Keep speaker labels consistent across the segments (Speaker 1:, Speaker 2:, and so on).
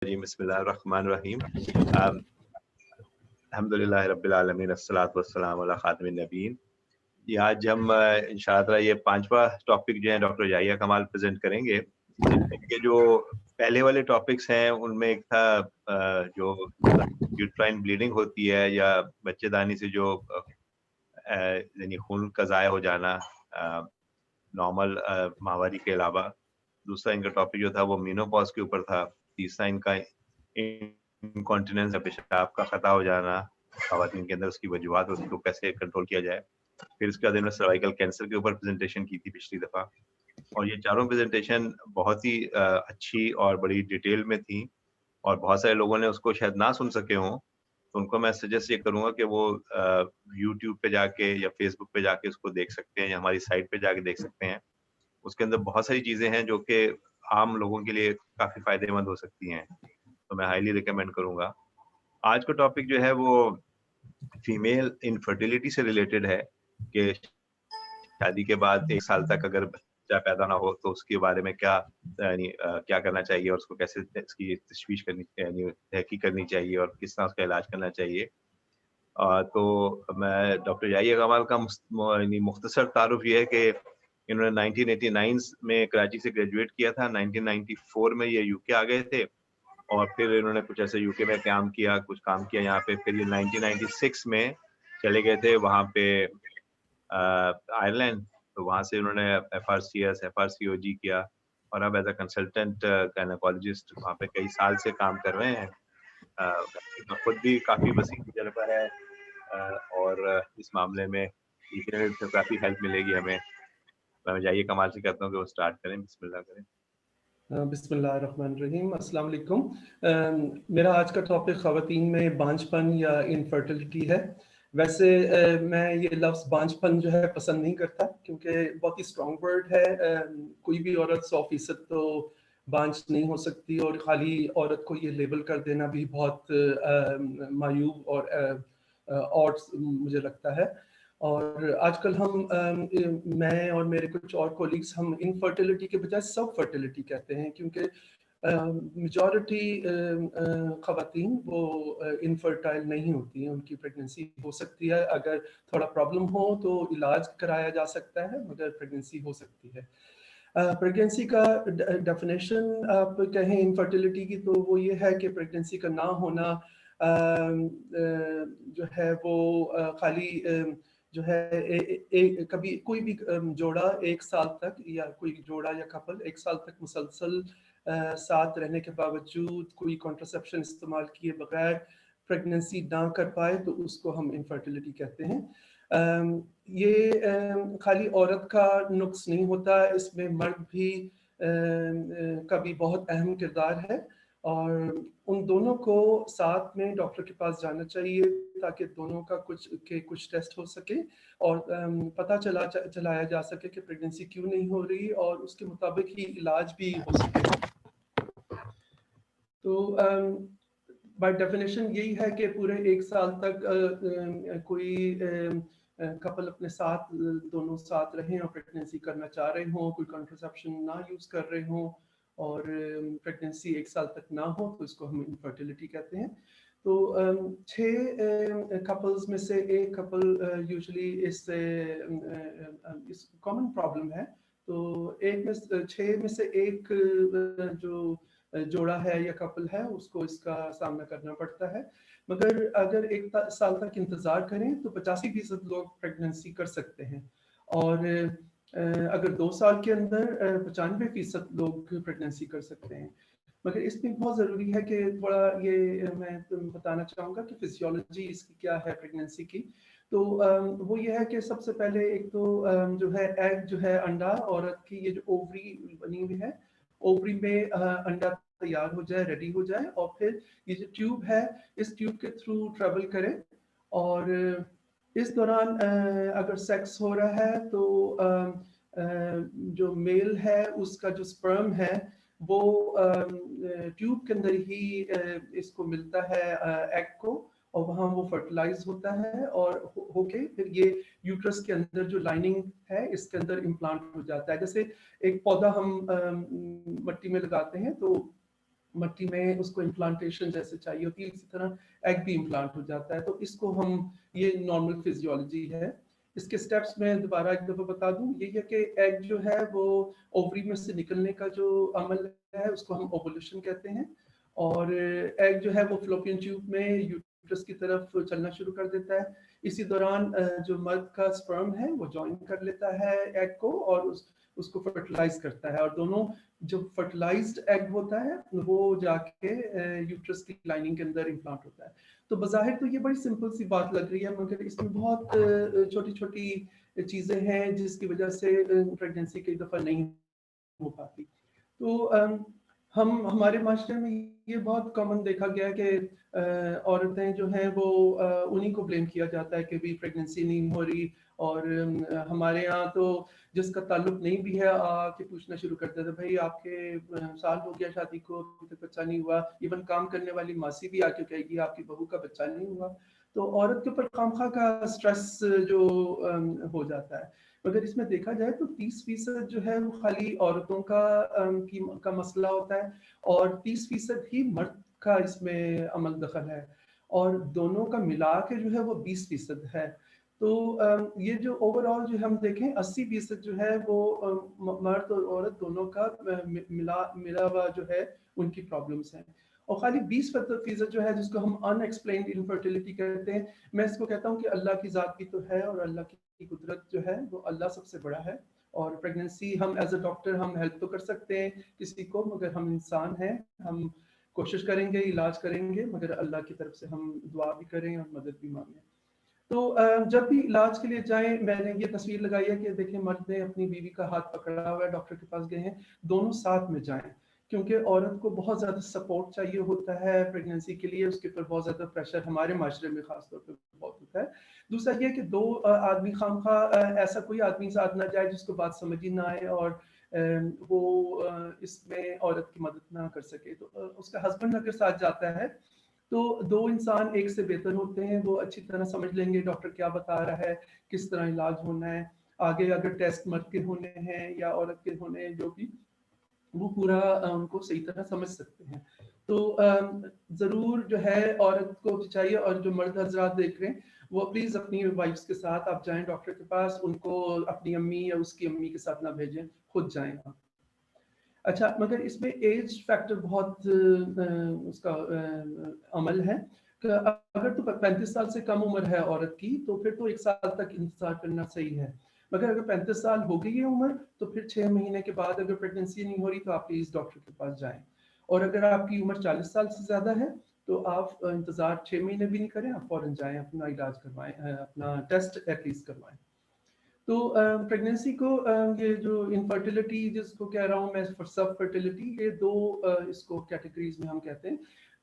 Speaker 1: بسم اللہ الرحمن الرحیم. الحمدللہ رب العالمین الصلاۃ والسلام علی خاتم النبیین. آج ہم انشاءاللہ یہ 5واں ٹاپک جو ہے ڈاکٹر یحییٰ کمال پریزنٹ کریں گے. یہ جو پہلے والے ٹاپکس ہیں ان میں ایک تھا جو یوٹرائن بلیڈنگ ہوتی ہے یا بچے دانی سے جو یعنی خون کا ضائع ہو جانا نارمل ماہواری کے علاوہ. دوسرا ان کا ٹاپک جو تھا وہ مینوپاز کے اوپر تھا. تیسرا ان کا انکانٹیننس یا پیشاب کا خطا ہو جانا خواتین کے اندر، اس کی وجوہات، اس کو کیسے کنٹرول کیا جائے. پھر اس کے بعد انہوں نے سروائیکل کینسر کے اوپر پریزنٹیشن کی تھی پچھلی دفعہ، اور یہ چاروں پریزنٹیشن بہت ہی اچھی اور بڑی ڈیٹیل میں تھیں، اور بہت سارے لوگوں نے اس کو شاید نہ سن سکے ہوں. تو ان کو میں سجیسٹ یہ کروں گا کہ وہ یوٹیوب پہ جا کے یا فیس بک پہ جا کے اس کو دیکھ سکتے ہیں، یا ہماری سائٹ پہ جا کے دیکھ سکتے ہیں. اس کے اندر بہت ساری چیزیں ہیں جو کہ عام لوگوں کے لیے کافی فائدے مند ہو سکتی ہیں، تو میں ہائیلی ریکمینڈ کروں گا. آج کا ٹاپک جو ہے وہ فیمیل انفرٹیلٹی سے ریلیٹڈ ہے، کہ شادی کے بعد 1 سال تک اگر بچہ پیدا نہ ہو تو اس کے بارے میں کیا کرنا چاہیے، اور اس کو کیسے اس کی تشویش کرنی، یعنی تحقیق کرنی چاہیے، اور کس طرح اس کا علاج کرنا چاہیے. تو میں ڈاکٹر یحییٰ کمال کا مختصر تعارف یہ ہے کہ انہوں نے 1989 میں کراچی سے گریجویٹ کیا تھا. 1994 میں یہ یو کے آ گئے تھے، اور پھر انہوں نے کچھ ایسے یو کے میں کچھ کام کیا یہاں پہ. پھر یہ 1996 میں چلے گئے تھے وہاں پہ آئرلینڈ. تو وہاں سے انہوں نے FRCS FRCOG کیا، اور اب ایز اے کنسلٹنٹ گائنیکالوجسٹ وہاں پہ کئی سال سے کام کر رہے ہیں. خود بھی کافی وسیع تجربہ ہے، اور اس معاملے میں کافی ہیلپ ملے گی ہمیں. میں یحییٰ کمال سے کہتا ہوں کہ وہ سٹارٹ کریں. بسم اللہ کریں.
Speaker 2: بسم اللہ الرحمن الرحیم. السلام علیکم. میرا آج کا ٹاپک خواتین میں بانجھ پن یا انفرٹیلٹی ہے. ویسے میں یہ لفظ بانجھ پن جو ہے پسند نہیں کرتا، کیونکہ بہت ہی اسٹرانگ ورڈ ہے. کوئی بھی عورت 100% تو بانجھ نہیں ہو سکتی، اور خالی عورت کو یہ لیبل کر دینا بھی بہت معیوب اور مجھے لگتا ہے. اور آج کل میں اور میرے کچھ اور کولیگز ہم انفرٹیلٹی کے بجائے سب فرٹیلٹی کہتے ہیں، کیونکہ میجورٹی خواتین وہ انفرٹائل نہیں ہوتی ہیں. ان کی پریگننسی ہو سکتی ہے، اگر تھوڑا پرابلم ہو تو علاج کرایا جا سکتا ہے، مگر پریگننسی ہو سکتی ہے. پریگننسی کا ڈیفینیشن آپ کہیں انفرٹیلٹی کی تو وہ یہ ہے کہ پریگننسی کا نہ ہونا جو ہے وہ خالی جو ہے کبھی کوئی بھی جوڑا 1 سال تک، یا کوئی جوڑا یا کپل 1 سال تک مسلسل ساتھ رہنے کے باوجود کوئی کانٹرسیپشن استعمال کیے بغیر پریگننسی نہ کر پائے تو اس کو ہم انفرٹیلٹی کہتے ہیں. یہ خالی عورت کا نقص نہیں ہوتا، اس میں مرد بھی کا بھی بہت اہم کردار ہے، اور ان دونوں کو ساتھ میں ڈاکٹر کے پاس جانا چاہیے تاکہ دونوں کا کچھ ٹیسٹ ہو سکے، اور پتہ چلایا جا سکے کہ پریگننسی کیوں نہیں ہو رہی، اور اس کے مطابق ہی علاج بھی ہو سکے. تو بائی ڈیفینیشن یہی ہے کہ پورے 1 سال تک کوئی کپل اپنے ساتھ دونوں ساتھ رہیں اور پریگننسی کرنا چاہ رہے ہوں، کوئی کنٹرسیپشن نہ یوز کر رہے ہوں، اور پریگننسی 1 سال تک نہ ہو تو اس کو ہم انفرٹیلٹی کہتے ہیں. تو 6 کپلز میں سے ایک کپل یوزلی اس کامن پرابلم ہے. تو 6 میں سے ایک جو جوڑا ہے یا کپل ہے اس کو اس کا سامنا کرنا پڑتا ہے. مگر اگر 1 سال تک انتظار کریں تو 85% لوگ پریگننسی کر سکتے ہیں، اور اگر 2 سال کے اندر 95% لوگ پریگننسی کر سکتے ہیں. مگر اس میں بہت ضروری ہے کہ تھوڑا یہ میں بتانا چاہوں گا کہ فزیولوجی اس کی کیا ہے پریگننسی کی. تو وہ یہ ہے کہ سب سے پہلے ایک تو جو ہے ایگ جو ہے انڈا، عورت کی یہ جو اووری بنی ہوئی ہے، اووری میں انڈا تیار ہو جائے، ریڈی ہو جائے، اور پھر یہ جو ٹیوب ہے اس ٹیوب کے تھرو ٹریول کرے، اور اس دوران اگر سیکس ہو رہا ہے تو جو میل ہے اس کا جو سپرم ہے وہ ٹیوب کے اندر ہی اس کو ملتا ہے ایگ کو، اور وہاں وہ فرٹیلائز ہوتا ہے، اور ہو کے پھر یہ یوٹرس کے اندر جو لائننگ ہے اس کے اندر امپلانٹ ہو جاتا ہے. جیسے ایک پودا ہم مٹی میں لگاتے ہیں تو मट्टी में उसको इम्प्लांटेशन जैसे चाहिए होती है, इसी तरह एग भी इम्प्लांट हो जाता है। तो इसको हम, ये नॉर्मल फिजियोलॉजी है। इसके स्टेप्स मैं दोबारा एक दफ़ा बता दूं, ये है कि एग जो है वो ओवरी में से निकलने का जो अमल है उसको हम ओवुलेशन कहते हैं, और एग जो है वो फ्लोपियन ट्यूब में यूट्रस की तरफ चलना शुरू कर देता है। इसी दौरान जो मर्द का स्पर्म है वो ज्वाइन कर लेता है एग को और उसको फर्टिलाइज करता है, और दोनों, जब फर्टिलाइज्ड एग होता है वो जाके यूट्रस की लाइनिंग के अंदर इम्प्लांट होता है। तो बज़ाहिर तो ये बड़ी सिंपल सी बात लग रही है, मगर इसमें बहुत छोटी छोटी चीज़ें हैं जिसकी वजह से प्रेगनेंसी कई दफ़ा नहीं हो पाती। तो हम हमारे माशरे में ये बहुत कॉमन देखा गया है कि औरतें जो हैं वो उन्हीं को ब्लेम किया जाता है कि भी प्रेगनेंसी नहीं हो रही, और हमारे यहाँ तो जिसका ताल्लुक नहीं भी है आके पूछना शुरू कर देते, भाई आपके साल हो गया शादी को, अभी तक बच्चा नहीं हुआ। इवन काम करने वाली मासी भी आके कहेगी आपकी बहू का बच्चा नहीं हुआ। तो औरत के ऊपर खामखा का स्ट्रेस जो हो जाता है। मगर इसमें देखा जाए तो 30% जो है वो खाली औरतों का मसला होता है, और 30% ही मर्द का इसमें अमल दखल है, और दोनों का मिला के जो है वो 20% है। तो ये जो ओवरऑल जो हम देखें 80% जो है वो मर्द और औरत दोनों का मिला हुआ जो है उनकी प्रॉब्लम्स हैं, और खाली 20% जो है जिसको हम अनएक्सप्लेन्ड इनफर्टिलिटी कहते हैं, मैं इसको कहता हूँ कि अल्लाह की ज़ात भी तो है, और अल्लाह की कुदरत जो है वो अल्लाह सबसे बड़ा है। और प्रेगनेंसी हम एज अ डॉक्टर हम हेल्प तो कर सकते हैं किसी को, मगर हम इंसान हैं, हम कोशिश करेंगे, इलाज करेंगे, मगर अल्लाह की तरफ से हम दुआ भी करें और मदद भी मांगें। तो जब भी इलाज के लिए जाएं, मैंने ये तस्वीर लगाई है कि देखिए मर्द ने अपनी बीवी का हाथ पकड़ा हुआ है, डॉक्टर के पास गए हैं, दोनों साथ में जाएं, क्योंकि औरत को बहुत ज़्यादा सपोर्ट चाहिए होता है प्रेगनेंसी के लिए, उसके ऊपर बहुत ज़्यादा प्रेशर हमारे माशरे में ख़ास तौर पर बहुत होता है। दूसरा ये कि दो आदमी खामखा ऐसा कोई आदमी साथ ना जाए जिसको बात समझ ही ना आए और वो इसमें औरत की मदद ना कर सके। तो उसका हस्बैंड अगर साथ जाता है तो दो इंसान एक से बेहतर होते हैं, वो अच्छी तरह समझ लेंगे डॉक्टर क्या बता रहा है, किस तरह इलाज होना है, आगे अगर टेस्ट मर्द के होने हैं या औरत के होने हैं, जो भी वो पूरा उनको सही तरह समझ सकते हैं। तो ज़रूर जो है औरत को भी चाहिए, और जो मर्द हजरात देख रहे हैं वो प्लीज़ अपनी वाइफ्स के साथ आप जाएं डॉक्टर के पास, उनको अपनी अम्मी या उसकी अम्मी के साथ ना भेजें, खुद जाएं आप। अच्छा, मगर इसमें एज फैक्टर बहुत उसका अमल है कि अगर तो 35 साल से कम उम्र है औरत की तो फिर तो 1 साल तक इंतजार करना सही है। मगर अगर 35 साल हो गई है उम्र तो फिर 6 महीने के बाद अगर प्रेगनेंसी नहीं हो रही तो आप प्लीज़ डॉक्टर के पास जाएं। और अगर आपकी उम्र 40 साल से ज़्यादा है तो आप इंतज़ार 6 महीने भी नहीं करें, आप फ़ौरन जाएं, अपना इलाज करवाएं, अपना टेस्ट एटलीस्ट करवाएं। तो प्रेगनेंसी को ये जो इनफर्टिलिटी जिसको कह रहा हूँ मैं, सब फर्टिलिटी, ये दो इसको कैटेगरीज में हम कहते हैं,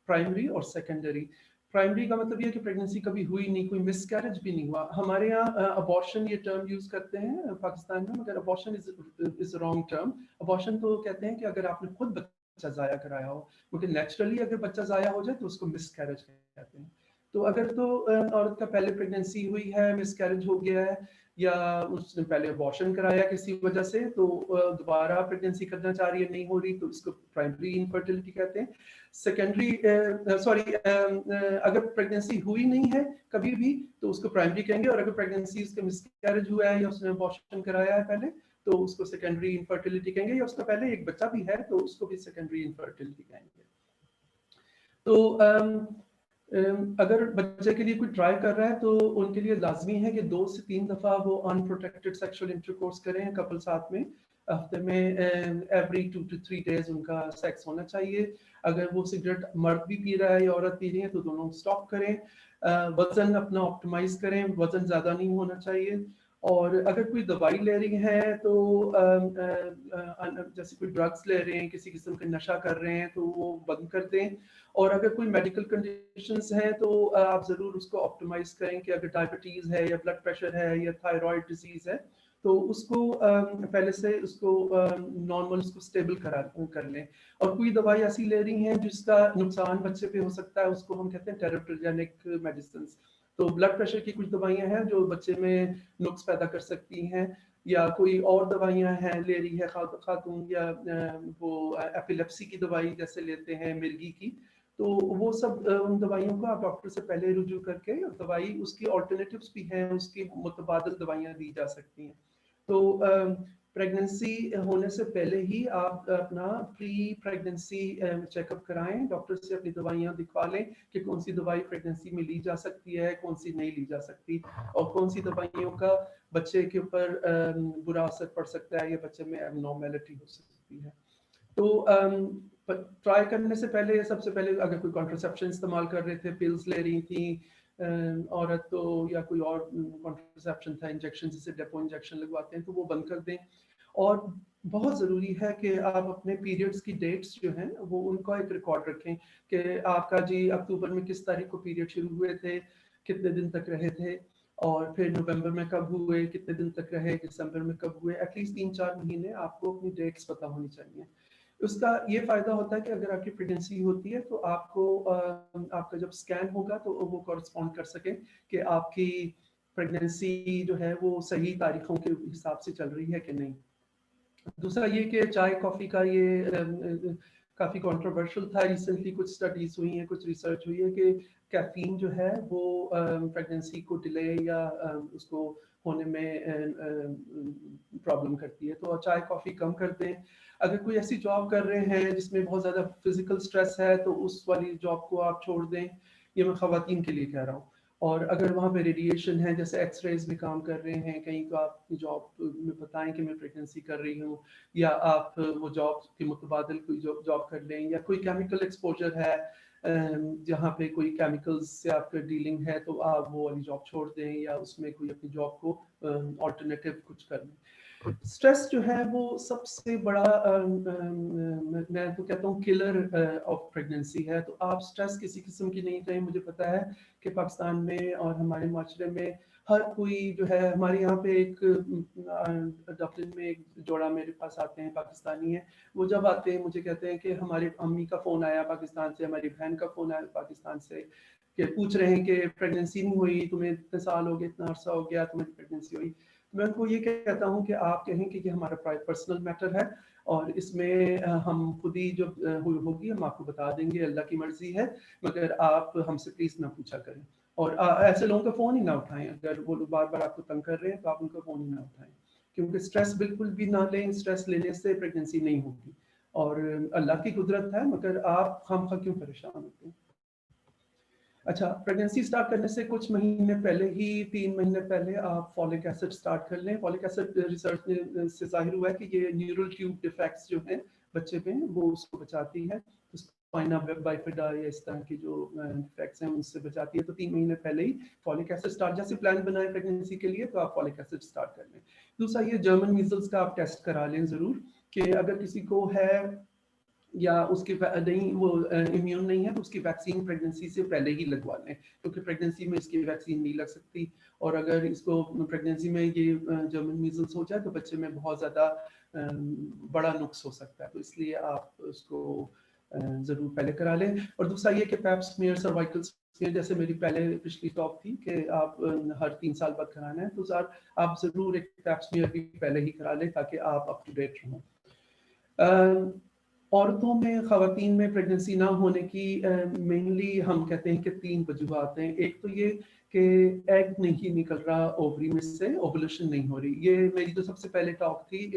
Speaker 2: प्राइमरी और सेकेंडरी। प्राइमरी का मतलब ये कि प्रेगनेंसी कभी हुई नहीं, कोई मिसकैरेज भी नहीं हुआ। हमारे यहाँ अबॉर्शन ये टर्म यूज करते हैं पाकिस्तान में, मगर abortion is wrong term. Abortion तो कहते हैं कि अगर आपने खुद बच्चा ज़ाया कराया हो, क्योंकि नेचुरली अगर बच्चा ज़ाया हो जाए तो उसको मिसकैरेज कहते हैं। तो अगर तो औरत का पहले प्रेगनेंसी हुई है, मिसकैरेज हो गया है, या उसने पहले अबॉर्शन कराया किसी वजह से, तो दोबारा प्रेगनेंसी करना चाह रही है, नहीं हो रही, तो इसको प्राइमरी इनफर्टिलिटी कहते हैं। सेकेंडरी अगर प्रेगनेंसी हुई नहीं है कभी भी तो उसको प्राइमरी कहेंगे, और अगर प्रेगनेंसी उसका मिसकैरेज हुआ है या उसने अबॉर्शन कराया है पहले तो उसको सेकेंडरी इनफर्टिलिटी कहेंगे, या उसका पहले एक बच्चा भी है तो उसको भी सेकेंडरी इनफर्टिलिटी कहेंगे। तो अगर बच्चे के लिए कोई ट्राई कर रहा है तो उनके लिए लाजमी है कि 2 से 3 दफ़ा वो अनप्रोटेक्टेड सेक्सुअल इंटरकोर्स करें कपल साथ में, हफ्ते में एवरी 2 to 3 डेज उनका सेक्स होना चाहिए। अगर वो सिगरेट मर्द भी पी रहा है या औरत पी रही है तो दोनों स्टॉप करें। वज़न अपना ऑप्टिमाइज करें, वज़न ज़्यादा नहीं होना चाहिए। और अगर कोई दवाई ले रही हैं तो जैसे कोई ड्रग्स ले रहे हैं, किसी किस्म का नशा कर रहे हैं तो वो बंद कर दें। और अगर कोई मेडिकल कंडीशंस हैं तो आप ज़रूर उसको ऑप्टिमाइज करें कि अगर डायबिटीज़ है या ब्लड प्रेशर है या थायराइड डिजीज़ है तो उसको पहले से उसको नॉर्मल उसको स्टेबल कर लें। और कोई दवाई ऐसी ले रही हैं जिसका नुकसान बच्चे पे हो सकता है, उसको हम कहते हैं टेरेप्टोजेनिक मेडिसिन। तो ब्लड प्रेशर की कुछ दवाइयां हैं जो बच्चे में नुक्स पैदा कर सकती हैं, یا کوئی اور دوائیاں ہیں لے رہی ہے خاتون، یا وہ ایپیلیپسی کی دوائی جیسے لیتے ہیں مرگی کی، تو وہ سب ان دوائیوں کو آپ ڈاکٹر سے پہلے رجوع کر کے دوائی اس کی آلٹرنیٹیوز بھی ہیں، اس کی متبادل دوائیاں دی جا سکتی ہیں. تو پریگننسی ہونے سے پہلے ہی آپ اپنا پری پریگننسی چیک اپ کرائیں، ڈاکٹر سے اپنی دوائیاں دکھوا لیں کہ کون سی دوائی پریگننسی میں لی جا سکتی ہے، کون سی نہیں لی جا سکتی، اور کون سی دوائیوں کا بچے کے اوپر برا اثر پڑ سکتا ہے یا بچے میں ایب نارمیلٹی ہو سکتی ہے. تو ٹرائی کرنے سے پہلے سب سے پہلے اگر کوئی کانٹرسیپشن استعمال کر رہے تھے، پلز لے رہی تھیں عورت تو، یا کوئی اور کانٹرسیپشن تھا انجیکشن جسے ڈیپو انجیکشن لگواتے ہیں، تو وہ بند کر دیں. اور بہت ضروری ہے کہ آپ اپنے پیریڈز کی ڈیٹس جو ہیں وہ ان کا ایک ریکارڈ رکھیں کہ آپ کا جی اکتوبر میں کس تاریخ کو پیریڈ شروع ہوئے تھے، کتنے دن تک رہے تھے، اور پھر نومبر میں کب ہوئے، کتنے دن تک رہے، دسمبر میں کب ہوئے. ایٹ لیسٹ 3-4 مہینے آپ کو اپنی ڈیٹس پتہ ہونی چاہیے. اس کا یہ فائدہ ہوتا ہے کہ اگر آپ کی پریگننسی ہوتی ہے تو آپ کو آپ کا جب اسکین ہوگا تو وہ کورسپونڈ کر سکے کہ آپ کی پریگننسی جو ہے وہ صحیح تاریخوں کے حساب سے چل رہی ہے کہ نہیں. دوسرا یہ کہ چائے کافی کا یہ کافی کنٹروورشل تھا. ریسنٹلی کچھ اسٹڈیز ہوئی ہیں، کچھ ریسرچ ہوئی ہے کہ کیفین جو ہے وہ پریگننسی کو ڈیلے یا اس کو ہونے میں پرابلم کرتی ہے. تو چائے کافی کم کر دیں. اگر کوئی ایسی جاب کر رہے ہیں جس میں بہت زیادہ فزیکل سٹریس ہے تو اس والی جاب کو آپ چھوڑ دیں. یہ میں خواتین کے لیے کہہ رہا ہوں. اور اگر وہاں پہ ریڈیشن ہے، جیسے ایکس رائز میں کام کر رہے ہیں کہیں، تو آپ کی جاب میں بتائیں کہ میں پریگننسی کر رہی ہوں، یا آپ وہ جاب کے متبادل کوئی جاب کر لیں. یا کوئی کیمیکل ایکسپوجر ہے جہاں پہ کوئی کیمیکلز سے آپ کا ڈیلنگ ہے تو آپ وہ والی جاب چھوڑ دیں، یا اس میں کوئی اپنی جاب کو آلٹرنیٹیو کچھ کر لیں. اسٹریس جو ہے وہ سب سے بڑا میں تو کہتا ہوں کلر آف پریگننسی ہے. تو آپ اسٹریس کسی قسم کی نہیں چاہیے. مجھے پتا ہے کہ پاکستان میں اور ہمارے معاشرے میں ہر کوئی جو ہے، ہمارے یہاں پہ ایک ڈبلن میں ایک جوڑا میرے پاس آتے ہیں، پاکستانی ہیں. وہ جب آتے ہیں مجھے کہتے ہیں کہ ہماری امی کا فون آیا پاکستان سے، ہماری بہن کا فون آیا پاکستان سے، کہ پوچھ رہے ہیں کہ پریگننسی نہیں ہوئی، تمہیں اتنے سال ہو گئے، اتنا عرصہ ہو گیا، تمہیں پریگننسی ہوئی. میں ان کو یہ کہتا ہوں کہ آپ کہیں کہ یہ ہمارا پرسنل میٹر ہے، اور اس میں ہم خود ہی جو ہوگی ہم آپ کو بتا دیں گے، اللہ کی مرضی ہے، مگر آپ ہم سے پلیز نہ پوچھا کریں. اور ایسے لوگوں کا فون ہی نہ اٹھائیں. اگر وہ لوگ بار بار آپ کو تنگ کر رہے ہیں تو آپ ان کا فون ہی نہ اٹھائیں، کیونکہ اسٹریس بالکل بھی نہ لیں. اسٹریس لینے سے پریگننسی نہیں ہوگی، اور اللہ کی قدرت ہے، مگر آپ خامخواہ کیوں پریشان ہوتے ہیں. اچھا، پریگننسی سٹارٹ کرنے سے کچھ مہینے پہلے ہی، 3 مہینے پہلے آپ فولک ایسڈ سٹارٹ کر لیں. فولک ایسڈ ریسرچ سے ظاہر ہوا ہے کہ یہ نیورل ٹیوب ڈیفیکٹس جو ہیں بچے میں وہ اس کو بچاتی ہے. اسپائنا بائفیڈا یا اس طرح کی جو ڈیفیکٹس ہیں ان سے بچاتی ہے. تو 3 مہینے پہلے ہی فولک ایسڈ سٹارٹ، جیسے پلان بنائیں پریگننسی کے لیے تو آپ فولک ایسڈ سٹارٹ کر لیں. دوسرا یہ جرمن میزلس کا آپ ٹیسٹ کرا لیں ضرور، کہ اگر کسی کو ہے یا اس کی نہیں، وہ امیون نہیں ہے، تو اس کی ویکسین پریگننسی سے پہلے ہی لگوا لیں، کیونکہ پریگننسی میں اس کی ویکسین نہیں لگ سکتی. اور اگر اس کو پریگننسی میں یہ جرمن میزلس ہو جائے تو بچے میں بہت زیادہ بڑا نقص ہو سکتا ہے. تو اس لیے آپ اس کو ضرور پہلے کرا لیں. اور دوسرا یہ کہ پیپ سمیئر، سروائکل سمیئر، جیسے میری پچھلی ٹاک تھی کہ آپ ہر 3 سال بعد کرانا ہے، تو آپ ضرور ایک پیپ سمیئر بھی پہلے ہی کرا لیں تاکہ آپ اپ ٹو ڈیٹ رہیں. عورتوں میں، خواتین میں پریگننسی نہ ہونے کی مینلی ہم کہتے ہیں کہ 3 وجوہات ہیں. ایک تو یہ کہ ایگ نہیں نکل رہا اووری میں سے، اوولیوشن نہیں ہو رہی. یہ میری جو سب سے پہلے ٹاک تھی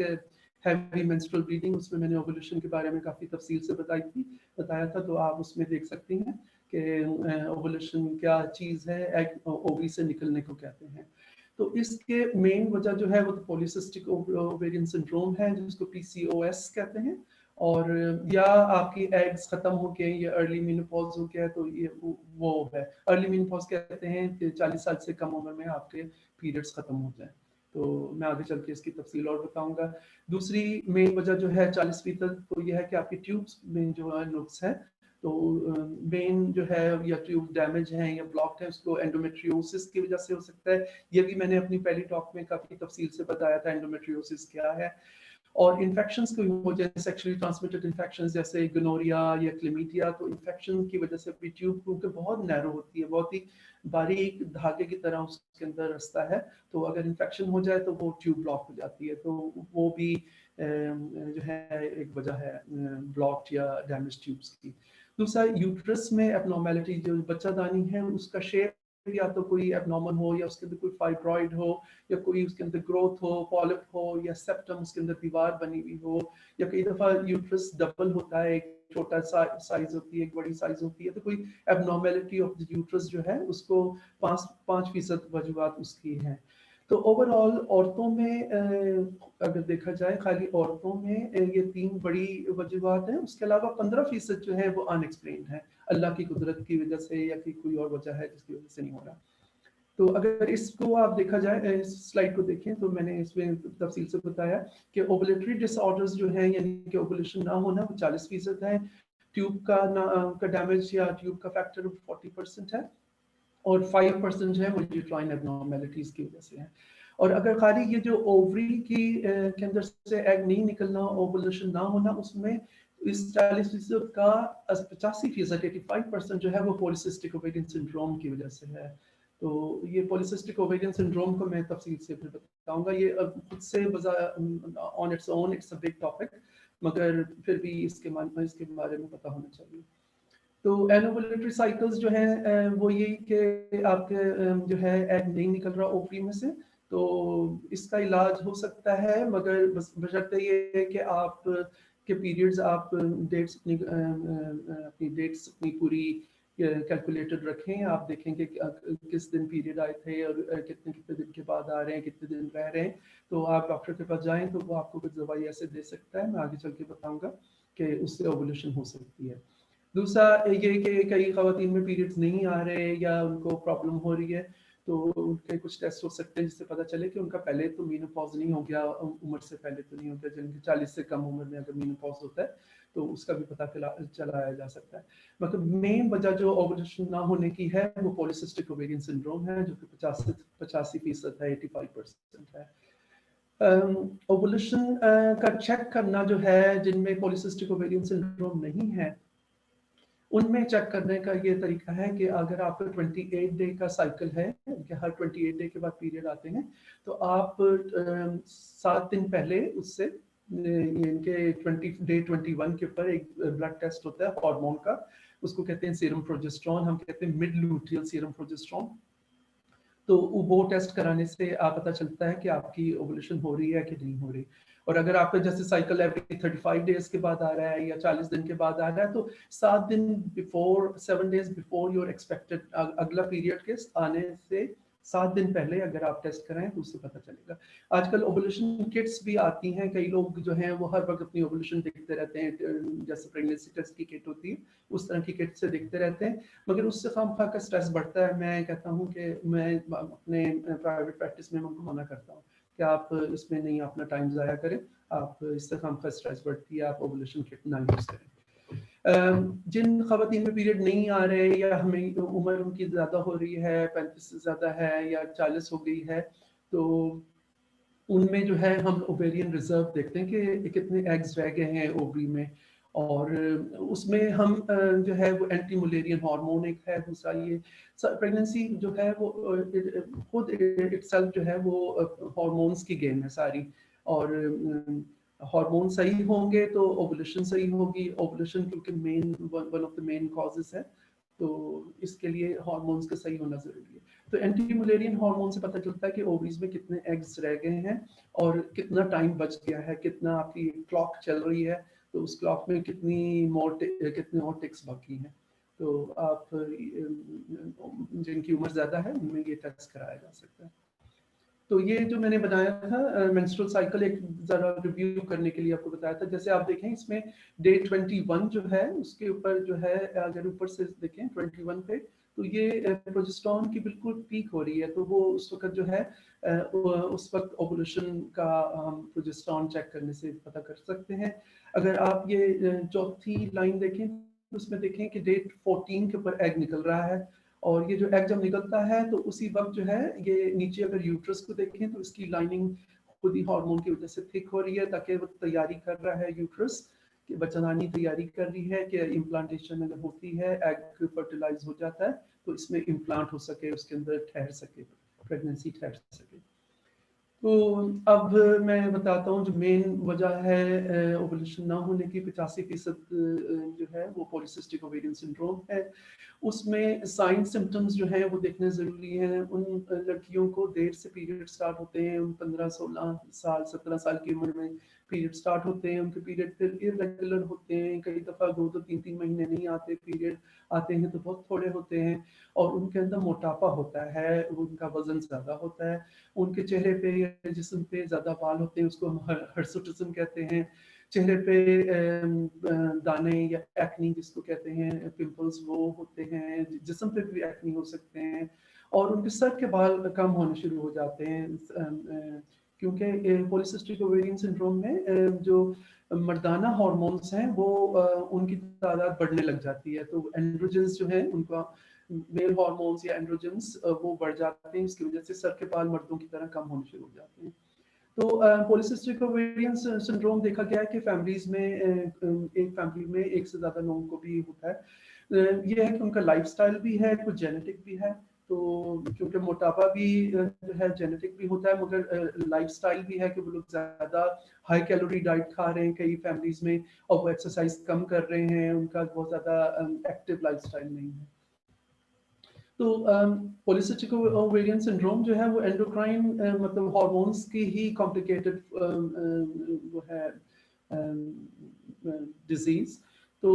Speaker 2: ہیوی مینسٹرل بلیڈنگ، اس میں نے اوولیوشن کے بارے میں کافی تفصیل سے بتایا تھا. تو آپ اس میں دیکھ سکتی ہیں کہ اوولیوشن کیا چیز ہے، ایگ اووری سے نکلنے کو کہتے ہیں. تو اس کے مین وجہ جو ہے وہ پولیسسٹک اوویرین سنڈروم ہے، جس کو PCOS کہتے ہیں. اور یا آپ کی ایگز ختم ہو گئے یا ارلی مینوپاز ہو گیا، تو یہ وہ ہے. ارلی مینوپاز کہتے ہیں کہ 40 سال سے کم عمر میں آپ کے پیریڈز ختم ہو جائیں. تو میں آگے چل کے اس کی تفصیل اور بتاؤں گا. دوسری مین وجہ جو ہے 40%، تو یہ ہے کہ آپ کی ٹیوبس میں جو ہے نقص ہے. تو مین جو ہے یا ٹیوب ڈیمیج ہیں یا بلاکڈ ہیں، اس کو انڈومیٹریوسس کی وجہ سے ہو سکتا ہے. یہ بھی میں نے اپنی پہلی ٹاک میں کافی تفصیل سے بتایا تھا انڈومیٹریوسس کیا ہے. اور انفیکشنز کوئی ہو جائے سیکشلی ٹرانسمیٹڈ انفیکشنز جیسے گنوریا یا کلیمیڈیا، تو انفیکشن کی وجہ سے بھی ٹیوب کیونکہ بہت نیرو ہوتی ہے، بہت ہی باریک دھاگے کی طرح اس کے اندر رستہ ہے، تو اگر انفیکشن ہو جائے تو وہ ٹیوب بلاک ہو جاتی ہے، تو وہ بھی جو ہے ایک وجہ ہے بلاکڈ یا ڈیمیج ٹیوبس کی۔ دوسرا یوٹرس میں اب نارمیلٹی، جو بچہ دانی ہے اس کا شیپ یا تو کوئی اب نارمل ہو یا اس کے اندر کوئی فائبرائڈ ہو یا کوئی اس کے اندر گروتھ ہو، پالپ ہو یا سیپٹم اس کے اندر دیوار بنی ہوئی ہو، یا کئی دفعہ یوٹرس ڈبل ہوتا ہے، ایک چھوٹا سائز ہوتی ہے ایک بڑی سائز ہوتی ہے، تو کوئی اب نارمیلٹی آف یوٹرس جو ہے اس کو 5% وجوہات اس کی ہیں۔ تو اوور آل عورتوں میں اگر دیکھا جائے خالی عورتوں میں یہ 3 بڑی وجوہات ہیں، اس کے علاوہ 15% جو ہے وہ ان ایکسپلینڈ ہے، اللہ کی قدرت کی وجہ سے یا کوئی اور وجہ ہے جس کی وجہ سے نہیں ہو رہا۔ تو اگر اس کو آپ دیکھا جائے، اس سلائڈ کو دیکھیں تو میں نے اس میں تفصیل سے بتایا کہ اوولیٹری ڈس آرڈرز جو ہیں یعنی کہ اوولیشن نہ ہونا وہ 40% ہے، ٹیوب کا ڈیمیج یا ٹیوب کا فیکٹر 40% ہے، اور 5% ہے وہ یوٹرائن اب نارمیلٹیز کی وجہ سے ہے۔ اور اگر خالی یہ جو اووری کی کے اندر سے ایگ نہیں نکلنا، اوولیشن نہ ہونا، اس میں اس 40% کا 85% 85% جو ہے وہ پولیسسٹک اوویرین سنڈروم کی وجہ سے ہے۔ تو یہ پولیسسٹک اوویرین سنڈروم کو میں تفصیل سے پھر بتاؤں گا، یہ خود سے on its own it's a big topic, مگر پھر بھی اس کے بارے میں پتہ ہونا چاہیے۔ تو اینوولیٹری سائیکلز جو ہیں وہ یہی کہ آپ کے جو ہے ایگ نہیں نکل رہا اوپری میں سے، تو اس کا علاج ہو سکتا ہے، مگر بشرطے یہ ہے کہ آپ کے پیریڈز آپ ڈیٹس اپنی ڈیٹس اپنی پوری کیلکولیٹڈ رکھیں، آپ دیکھیں کہ کس دن پیریڈ آئے تھے اور کتنے دن کے بعد آ رہے ہیں، کتنے دن رہ رہے ہیں، تو آپ ڈاکٹر کے پاس جائیں تو وہ آپ کو کچھ دوائی ایسے دے سکتا ہے، میں آگے چل کے بتاؤں گا کہ اس سے اوولیشن ہو سکتی ہے۔ دوسرا یہ کہ کئی خواتین میں پیریڈز نہیں آ رہے یا ان کو پرابلم ہو رہی ہے، تو ان کے کچھ ٹیسٹ ہو سکتے ہیں جس سے پتہ چلے کہ ان کا پہلے تو مینوپاز نہیں ہو گیا، عمر سے پہلے تو نہیں ہو گیا، جن کی 40 سے کم عمر میں اگر مینوپاز ہوتا ہے تو اس کا بھی پتہ چلایا جا سکتا ہے۔ مطلب مین وجہ جو اوولیشن نہ ہونے کی ہے وہ پولیسسٹک اوویرین سنڈروم ہے، جو کہ 85% ہے، 85% ہے۔ اوولیشن کا چیک کرنا جو ہے جن میں پولیسسٹک اوویرین سنڈروم نہیں ہے، ان میں چیک کرنے کا یہ طریقہ ہے کہ اگر آپ کا 28 ڈے کا سائیکل ہے کہ ہر 28 ڈے کے بعد پیریڈ آتے ہیں، تو آپ 7 دن پہلے اس سے ان کے ڈے 21 کے اوپر ایک بلڈ ٹیسٹ ہوتا ہے ہارمون کا، اس کو کہتے ہیں سیرم پروجسٹرون، ہم کہتے ہیں مڈ لوٹیل سیرم پروجسٹرون، تو وہ ٹیسٹ کرانے سے آپ پتہ چلتا ہے کہ آپ کی اوولیشن ہو رہی ہے کہ نہیں ہو رہی۔ اور اگر آپ کا جیسے سائیکل ایوری 35 ڈیز کے بعد آ رہا ہے یا 40 دن کے بعد آ رہا ہے، تو 7 دن before 7 days before your expected اگلا پیریڈ کے آنے سے 7 دن پہلے اگر آپ ٹیسٹ کرائیں تو اس سے پتہ چلے گا۔ آج کل اوولیشن کٹس بھی آتی ہیں، کئی لوگ جو ہیں وہ ہر وقت اپنی اوولیشن دیکھتے رہتے ہیں، جیسے پریگنینسی ٹیسٹ کی کٹ ہوتی ہے اس طرح کی کٹ سے دیکھتے رہتے ہیں، مگر اس سے خام خواہ کا سٹریس بڑھتا ہے۔ میں کہتا ہوں کہ میں اپنے پرائیویٹ پریکٹس میں ان کو منع کرتا ہوں کہ آپ اس میں نہیں اپنا ٹائم ضائع کریں، آپ اس سے خام خواہ سٹریس بڑھتی ہے، آپ اوولیشن کٹ نہ یوز کریں۔ جن خواتین میں پیریڈ نہیں آ رہے یا ہمیں عمر ان کی زیادہ ہو رہی ہے، 35 سے زیادہ ہے یا 40 ہو گئی ہے، تو ان میں جو ہے ہم اوویرین ریزرو دیکھتے ہیں کہ کتنے ایگز رہ گئے ہیں اووری میں، اور اس میں ہم جو ہے وہ اینٹی ملیرین ہارمون ایک ہے، دوسرا یہ پریگنینسی جو ہے وہ خود اٹ سیلف جو ہے وہ ہارمونز کی گیم ہے ساری، اور ہارمون صحیح ہوں گے تو اوولیشن صحیح ہوگی، اوولیشن کیونکہ one of the main causes ہے، تو اس کے لیے ہارمونز کا صحیح ہونا ضروری ہے۔ تو اینٹی ملیرین ہارمون سے پتہ چلتا ہے کہ اووریز میں کتنے ایگز رہ گئے ہیں اور کتنا ٹائم بچ گیا ہے، کتنا آپ کی کلاک چل رہی ہے، تو اس کلاک میں کتنے اور ٹکس باقی ہیں۔ تو آپ جن کی عمر زیادہ ہے ان میں یہ ٹیسٹ کرایا جا سکتا ہے۔ تو یہ جو میں نے بتایا تھا مینسٹرول سائیکل ایک ذرا ریویو کرنے کے لیے آپ کو بتایا تھا، جیسے آپ دیکھیں اس میں ڈے 21 جو ہے اس کے اوپر جو ہے اگر اوپر سے دیکھیں 21 پہ، تو یہ پروجسٹرون کی بالکل پیک ہو رہی ہے، تو وہ اس وقت جو ہے اس وقت اوولیشن کا ہم پروجسٹرون چیک کرنے سے پتہ کر سکتے ہیں۔ اگر آپ یہ چوتھی لائن دیکھیں تو اس میں دیکھیں کہ ڈیٹ 14 کے اوپر ایگ نکل رہا ہے، اور یہ جو ایگ جب نکلتا ہے تو اسی وقت جو ہے یہ نیچے اگر یوٹرس کو دیکھیں تو اس کی لائننگ खुद ही हार्मोन की वजह से थिक हो रही है, ताकि वो तैयारी कर रहा है यूट्रस कि बच्चादानी तैयारी कर रही है कि इम्प्लांटेशन अगर होती है, एग फर्टिलाइज हो जाता है तो इसमें इम्प्लांट हो सके, उसके अंदर ठहर सके, प्रेगनेंसी ठहर सके। तो अब मैं बताता हूँ जो मेन वजह है ओवुलेशन ना होने की, 85% जो है वो पॉलीसिस्टिक ओवेरियन सिंड्रोम है। उसमें साइन सिम्टम्स जो हैं वो देखने ज़रूरी हैं। उन लड़कियों को देर से पीरियड स्टार्ट होते हैं, उन 15-16 साल 17 साल की उम्र में पीरियड स्टार्ट होते हैं। उनके पीरियड फिर इरेगुलर होते हैं, कई दफ़ा 2-2 3-3 महीने नहीं आते, पीरियड आते हैं तो बहुत थोड़े होते हैं, और उनके अंदर मोटापा होता है, उनका वज़न ज़्यादा होता है, उनके चेहरे पे या जिस्म पे ज़्यादा बाल होते हैं, उसको हम हर्सुटिज्म कहते हैं। चेहरे पे दाने या एक्नी जिसको कहते हैं, पिंपल्स वो होते हैं, जिस्म पे भी एक्नी हो सकते हैं, और उनके सर के बाल कम होने शुरू हो जाते हैं, क्योंकि पॉलीसिस्टिक ओवेरियन सिंड्रोम में जो मर्दाना हार्मोन्स हैं वो उनकी तादाद बढ़ने लग जाती है, तो एंड्रोजेंस जो है उनका मेल हार्मोन्स या एंड्रोजेंस वो बढ़ जाते हैं, इसकी वजह से सर के बाल मर्दों की तरह कम होने शुरू हो जाते हैं। तो पॉलीसिस्टिक ओवेरियन सिंड्रोम देखा गया है कि फैमिलीज में एक फैमिली में एक से ज़्यादा लोगों को भी होता है। ये है कि उनका लाइफस्टाइल भी है, कुछ जेनेटिक भी है, तो क्योंकि मोटापा भी जो है जेनेटिक भी होता है, मगर लाइफस्टाइल भी है कि वो लोग ज़्यादा हाई कैलोरी डाइट खा रहे हैं कई फैमिलीज में, और वो एक्सरसाइज कम कर रहे हैं, उनका बहुत ज़्यादा एक्टिव लाइफस्टाइल नहीं है। तो पॉलीसिस्टिक ओवेरियन सिंड्रोम जो है वो एंडोक्राइन मतलब हार्मोन्स की ही कॉम्प्लिकेटेड वो है डिजीज। तो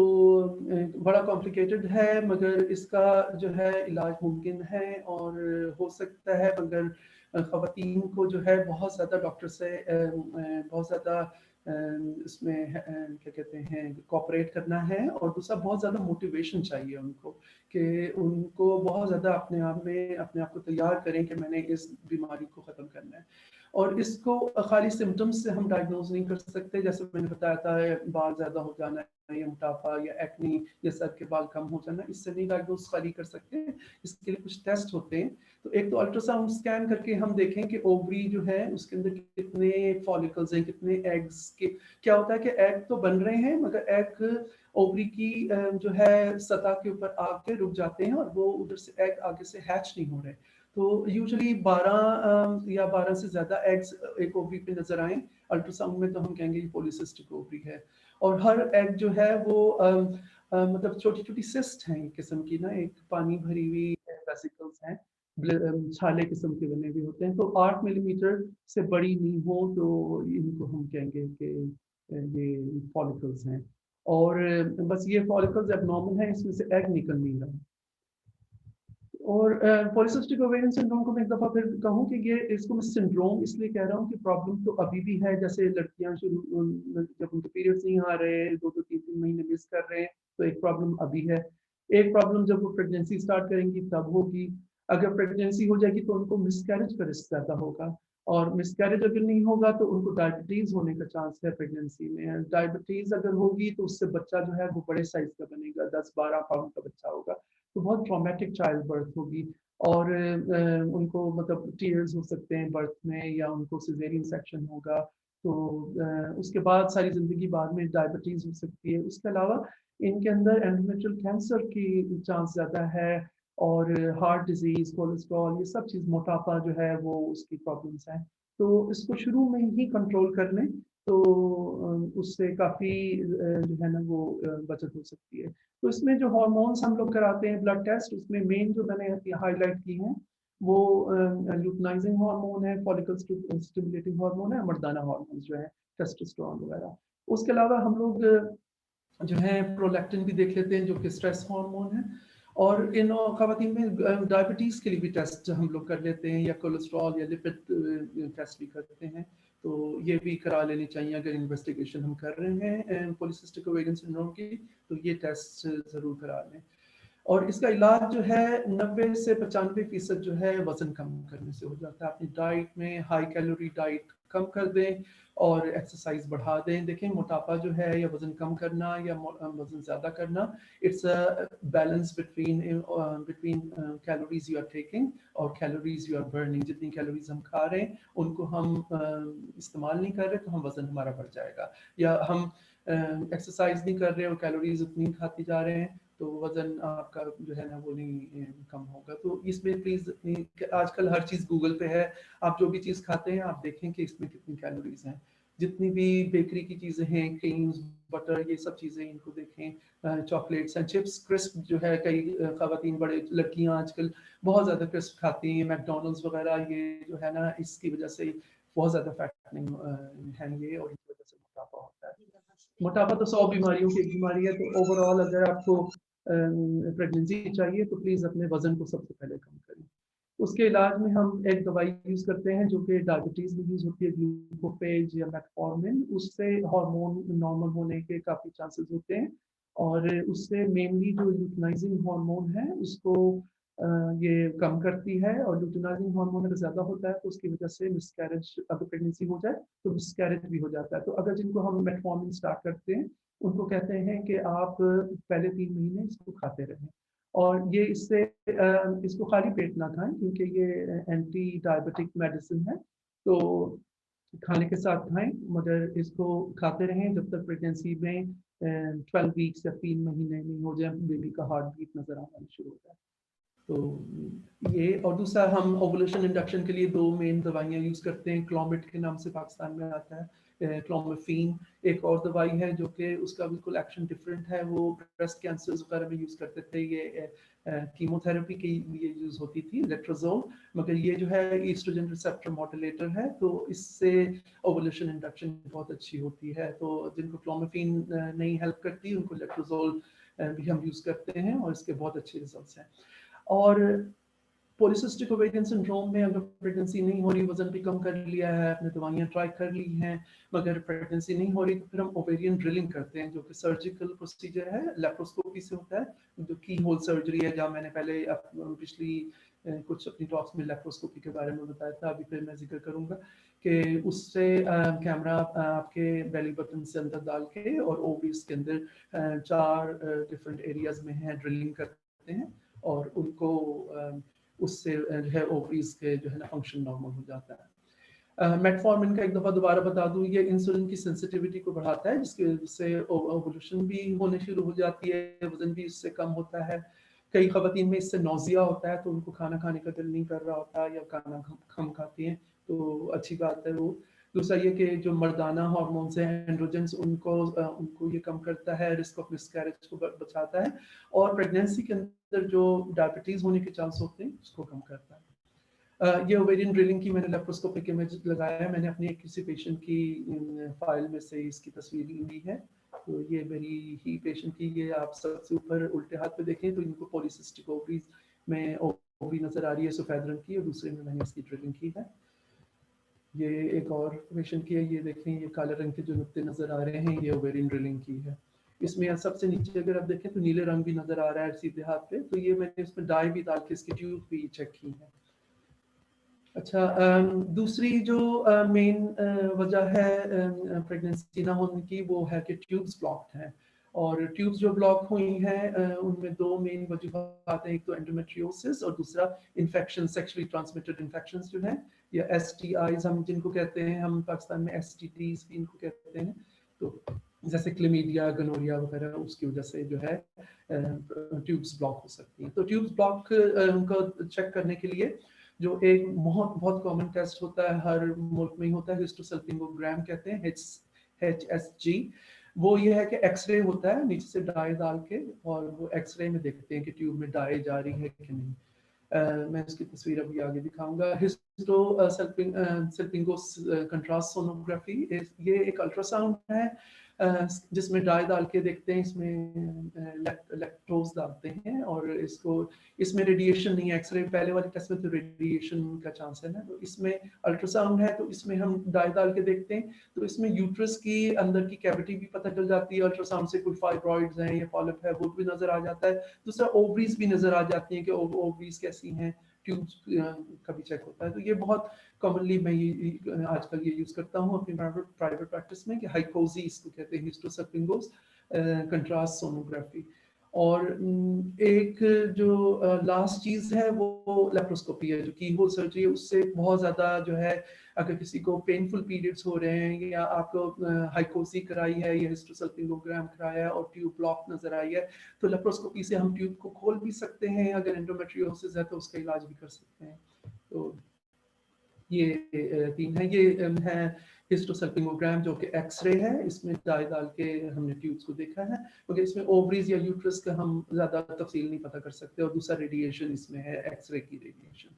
Speaker 2: बड़ा कॉम्प्लिकेटेड है, मगर इसका जो है इलाज मुमकिन है और हो सकता है, मगर ख़वातीन को जो है बहुत ज़्यादा डॉक्टर से बहुत ज़्यादा इसमें क्या कहते हैं कोऑपरेट करना है, और दूसरा बहुत ज़्यादा मोटिवेशन चाहिए उनको, कि उनको बहुत ज़्यादा अपने आप को तैयार करें कि मैंने इस बीमारी को ख़त्म करना है। और इसको खाली सिम्टम्स से हम डायग्नोज नहीं कर सकते, जैसे मैंने बताया था, बाल ज़्यादा हो जाना या मोटापा या एक्नी या सर के बाल कम हो जाना, इससे नहीं डायग्नोज खाली कर सकते। इसके लिए कुछ टेस्ट होते हैं। तो एक तो अल्ट्रासाउंड स्कैन करके हम देखें कि ओवरी जो है उसके अंदर कितने फॉलिकल्स हैं, कितने एग्स के। क्या होता है कि एग तो बन रहे हैं, मगर एग ओवरी की जो है सतह के ऊपर आके रुक जाते हैं, और वो उधर से एग आगे से हैच नहीं हो रहे। तो यूजुअली 12 या 12 से ज़्यादा एग्स एक ओवरी पे नजर आए अल्ट्रासाउंड में, तो हम कहेंगे ये पॉलीसिस्टिक ओवरी है। और हर एग जो है वो मतलब छोटी छोटी सिस्ट हैं एक किस्म की ना, एक पानी भरी हुई वेसिकल्स हैं, छाले किस्म के बने हुए होते हैं। तो 8 मिलीमीटर से बड़ी नहीं हो तो इनको हम कहेंगे कि ये फॉलिकल्स हैं, और बस ये फॉलिकल्स एबनॉर्मल हैं, इसमें से एग निकल नहीं रहा। और पॉलीसिस्टिक ओवेरियन सिंड्रोम को मैं एक दफ़ा फिर कहूँ कि ये इसको मैं सिंड्रोम इसलिए कह रहा हूँ कि प्रॉब्लम तो अभी भी है। जैसे लड़कियां जब उनके पीरियड्स नहीं आ रहे, 2-2 3-3 महीने मिस कर रहे हैं, तो एक प्रॉब्लम अभी है। एक प्रॉब्लम जब वो प्रेगनेंसी स्टार्ट करेंगी तब होगी। अगर प्रेगनेंसी हो जाएगी तो उनको मिसकैरेज का रिस्क ज़्यादा होगा, और मिसकैरेज अगर नहीं होगा तो उनको डायबिटीज़ होने का चांस है प्रेगनेंसी में। डायबिटीज़ अगर होगी तो उससे बच्चा जो है वो बड़े साइज़ का बनेगा, 10-12 पाउंड का बच्चा होगा, तो बहुत ट्रॉमेटिक चाइल्ड बर्थ होगी। और उनको मतलब टीयर्स हो सकते हैं बर्थ में, या उनको सिजेरियन सेक्शन होगा, तो उसके बाद सारी ज़िंदगी बाद में डायबिटीज़ हो सकती है। उसके अलावा इनके अंदर एंडोमेट्रियल कैंसर की चांस ज़्यादा है, और हार्ट डिजीज़, कोलेस्ट्रॉल, ये सब चीज़, मोटापा जो है वो उसकी प्रॉब्लम्स हैं। तो इसको शुरू में ही कंट्रोल कर लें तो उससे काफ़ी जो है ना वो बचत हो सकती है। तो इसमें जो हार्मोन्स हम लोग कराते हैं ब्लड टेस्ट, उसमें मेन जो मैंने हाईलाइट की हैं वो लुटनाइजिंग हार्मोन है, फॉलिकल स्टिमुलेटिंग हार्मोन है, मर्दाना हार्मोन जो है टेस्टोस्टेरोन वगैरह। उसके अलावा हम लोग जो है प्रोलैक्टिन भी देख लेते हैं, जो कि स्ट्रेस हार्मोन है। और इन खवातीन में डायबिटीज़ के लिए भी टेस्ट हम लोग कर लेते हैं, या कोलेस्ट्रॉल या लिपिड टेस्ट भी करते हैं, तो ये भी करा लेनी चाहिए अगर इन्वेस्टिगेशन हम कर रहे हैं पॉलीसिस्टिक ओवेरियन सिंड्रोम की, तो ये टेस्ट ज़रूर करा लें। اور اس کا علاج جو ہے 90 سے 95% جو ہے وزن کم کرنے سے ہو جاتا ہے. اپنی ڈائٹ میں ہائی کیلوری ڈائٹ کم کر دیں اور ایکسرسائز بڑھا دیں. دیکھیں موٹاپا جو ہے یا وزن کم کرنا یا وزن زیادہ کرنا, it's a balance between calories you are taking اور کیلوریز یو آر برننگ. جتنی کیلوریز ہم کھا رہے ہیں ان کو ہم استعمال نہیں کر رہے تو ہم وزن ہمارا بڑھ جائے گا, یا ہم ایکسرسائز نہیں کر رہے اور کیلوریز اتنی کھاتے جا رہے ہیں تو وزن آپ کا جو ہے نا وہ نہیں کم ہوگا. تو اس میں پلیز آج کل ہر چیز گوگل پہ ہے, آپ جو بھی چیز کھاتے ہیں آپ دیکھیں کہ اس میں کتنی کیلوریز ہیں. جتنی بھی بیکری کی چیزیں ہیں, کریمز, بٹر, یہ سب چیزیں ان کو دیکھیں. چاکلیٹس اینڈ چپس, کرسپ جو ہے کئی خواتین بڑے لڑکیاں آج کل بہت زیادہ کرسپ کھاتی ہیں, میکڈونلڈس وغیرہ, یہ جو ہے نا اس کی وجہ سے بہت زیادہ فیٹنگ ہے یہ, اور اس کی وجہ سے موٹاپا ہوتا ہے. موٹاپا تو 100 بیماریوں کی ایک بیماری ہے. تو اوور آل اگر آپ کو پریگنینسی چاہیے تو پلیز اپنے وزن کو سب سے پہلے کم کریں. اس کے علاج میں ہم ایک دوائی یوز کرتے ہیں جو کہ ڈائبٹیز میں یوز ہوتی ہے, گلوکوفیج یا میٹفورمن. اس سے ہارمون نارمل ہونے کے کافی چانسز ہوتے ہیں, اور اس سے مینلی جو لوٹینائزنگ ہارمون ہے اس کو یہ کم کرتی ہے. اور لوٹینائزنگ ہارمون اگر زیادہ ہوتا ہے تو اس کی وجہ سے مسکیریج, اگر پریگنینسی ہو جائے تو مسکیریج بھی ہو جاتا ہے. تو اگر جن کو ہم میٹفورمن اسٹارٹ کرتے ہیں ان کو کہتے ہیں کہ آپ پہلے 3 مہینے اس کو کھاتے رہیں, اور یہ اس سے اس کو خالی پیٹ نہ کھائیں کیونکہ یہ اینٹی ڈائبٹک میڈیسن ہے. تو کھانے کے ساتھ کھائیں, مگر اس کو کھاتے رہیں جب تک پریگنینسی میں 12 ویکس یا 3 مہینے نہیں ہو جائے, بیبی کا ہارٹ بیٹ نظر آنا شروع ہو جائے. تو یہ, اور دوسرا ہم اوولیشن انڈکشن کے لیے 2 مین دوائیاں یوز کرتے ہیں. کلومٹ کے نام سے پاکستان میں آتا ہے, کلومفین. ایک اور دوائی ہے جو کہ اس کا بالکل ایکشن ڈفرینٹ ہے, وہ بریسٹ کینسر وغیرہ میں یوز کرتے تھے. یہ کیمو تھراپی کے لیے یوز ہوتی تھی, لیٹرازول. مگر یہ جو ہے ایسٹروجن ریسپٹر ماڈولیٹر ہے, تو اس سے اوولیشن انڈکشن بہت اچھی ہوتی ہے. تو جن کو کلومفین نہیں ہیلپ کرتی ان کو لیٹرازول بھی ہم یوز کرتے ہیں, اور اس کے بہت اچھے ریزلٹس ہیں. اور پولیسسٹک اوویرین سنڈروم میں اگر پریگنینسی نہیں ہو رہی, وزن بھی کم کر لیا ہے, اپنے دوائیاں ٹرائی کر لی ہیں, مگر پریگنینسی نہیں ہو رہی, تو پھر ہم اوویرین ڈرلنگ کرتے ہیں جو کہ سرجیکل پروسیجر ہے, لیپروسکوپی سے ہوتا ہے, جو کی ہول سرجری ہے. جہاں میں نے پہلے پچھلی کچھ اپنی ٹاکس میں لیپروسکوپی کے بارے میں بتایا تھا, ابھی پھر میں ذکر کروں گا کہ اس سے کیمرہ آپ کے بیلی بٹن سے اندر ڈال کے اور اووریز کے اندر 4 ڈفرینٹ ایریاز میں ہیں ڈرلنگ کرتے ہیں, اور ان کو اس سے جو ہے اووریز کے جو ہے نا فنکشن نارمل ہو جاتا ہے. میٹفورمن کا ایک دفعہ دوبارہ بتا دوں, یہ انسولین کی سینسٹیوٹی کو بڑھاتا ہے, جس کی وجہ سے اوولیوشن بھی ہونے شروع ہو جاتی ہے, وزن بھی اس سے کم ہوتا ہے. کئی خواتین میں اس سے نوزیا ہوتا ہے, تو ان کو کھانا کھانے کا دل نہیں کر رہا ہوتا, یا کھانا کم کھاتی ہیں, تو اچھی بات ہے وہ. دوسرا یہ کہ جو مردانہ ہارمونز ہیں اینڈروجنس, ان کو یہ کم کرتا ہے, رسک آف مسکیریج کو بچاتا ہے, اور پریگنینسی کے اندر جو ڈائبٹیز ہونے کے چانس ہوتے ہیں اس کو کم کرتا ہے. یہ اوویرین ڈرلنگ کی میں نے لیپروسکوپک امیج لگایا ہے, میں نے اپنی کسی پیشنٹ کی فائل میں سے اس کی تصویر لی ہے. تو یہ میری ہی پیشنٹ کی, یہ آپ سب سے اوپر الٹے ہاتھ پہ دیکھیں تو ان کو پولیسسٹک اووریز میں اووری نظر آ رہی ہے سفید رنگ کی, اور دوسرے میں نے اس کی ڈرلنگ کی ہے. یہ ایک اور پیشنٹ کی ہے, یہ دیکھیں یہ کالے رنگ کے جو نقطے نظر آ رہے ہیں, یہ اوویرین ڈرلنگ کی ہے. اس میں سب سے نیچے اگر آپ دیکھیں تو نیلے رنگ بھی نظر آ رہا ہے سیدھے ہاتھ پہ, تو یہ میں نے اس میں ڈائی بھی ڈال کے اس کی ٹیوب بھی چیک کی ہے. اچھا, دوسری جو مین وجہ ہے پریگنینسی نہ ہونے کی, وہ ہے کہ ٹیوبس بلاکڈ ہیں. اور ٹیوبس جو بلاک ہوئی ہیں ان میں 2 مین وجوہات ہیں, ایک تو انڈومیٹریوسس اور دوسرا انفیکشن, سیکشولی ٹرانسمیٹڈ انفیکشنز جو ہیں, یا ایس ٹی آئیز ہم جن کو کہتے ہیں, ہم پاکستان میں ایس ٹی ٹیز بھی ان کو کہتے ہیں. تو جیسے کلیمیڈیا, گنوریا وغیرہ, اس کی وجہ سے جو ہے ٹیوبس بلاک ہو سکتی ہیں. تو ٹیوبس بلاک کو چیک کرنے کے لیے جو ایک بہت کامن ٹیسٹ ہوتا ہے, ہر ملک میں ہی ہوتا ہے, ہسٹوسلفنگوگرام کہتے ہیں, HSG. وہ یہ ہے کہ ایکس رے ہوتا ہے نیچے سے ڈائی ڈال کے, اور وہ ایکس رے میں دیکھتے ہیں کہ ٹیوب میں ڈائی جا رہی ہے کہ نہیں. میں اس کی تصویر ابھی آگے دکھاؤں گا. हिस्टोसल्पिंगोस कंट्रास्ट सोनोग्राफी, ये एक अल्ट्रासाउंड है जिसमें डाई डाल के देखते हैं, इसमें इलेक्ट्रोड्स डालते हैं और इसमें रेडिएशन नहीं है। एक्सरे पहले वाले टेस्ट में तो रेडिएशन का चांस है ना, तो इसमें अल्ट्रासाउंड है तो इसमें हम डाई डाल के देखते हैं, तो इसमें यूट्रस की अंदर की कैविटी भी पता चल जाती है अल्ट्रासाउंड से, कोई फाइब्रॉइड्स हैं या पॉलिप है वो भी नजर आ जाता है। दूसरा ओवरीज भी नजर आ जाती हैं कि ओवरीज कैसी हैं, ट्यूब्स का भी चेक होता है। तो ये बहुत कॉमनली मैं ये आजकल ये यूज करता हूँ अपनी प्राइवेट प्रैक्टिस में कि हाइकोजी इसको कहते हैं, हिस्टोसल्पिंगोस कंट्रास्ट सोनोग्राफी। और एक जो लास्ट चीज है वो लेप्रोस्कोपी है, जो की होल सर्जरी है। उससे बहुत ज्यादा जो है, अगर किसी को पेनफुल पीरियड्स हो रहे हैं या आपको हाइकोसी कराई है या हिस्टोसल्पिंगोग्राम कराया है और ट्यूब ब्लॉक नजर आई है, तो लेप्रोस्कोपी से हम ट्यूब को खोल भी सकते हैं। अगर एंडोमेट्रियोसिस है तो उसका इलाज भी कर सकते हैं। तो ये तीन है। ये है हिस्टोसल्पिंगोग्राम जो कि एक्सरे है, इसमें डाई डाल के हमने ट्यूब्स को देखा है, मगर इसमें ओवरीज या यूट्रस का हम ज्यादा तफसील नहीं पता कर सकते। और दूसरा रेडिएशन इसमें है, एक्सरे की रेडिएशन।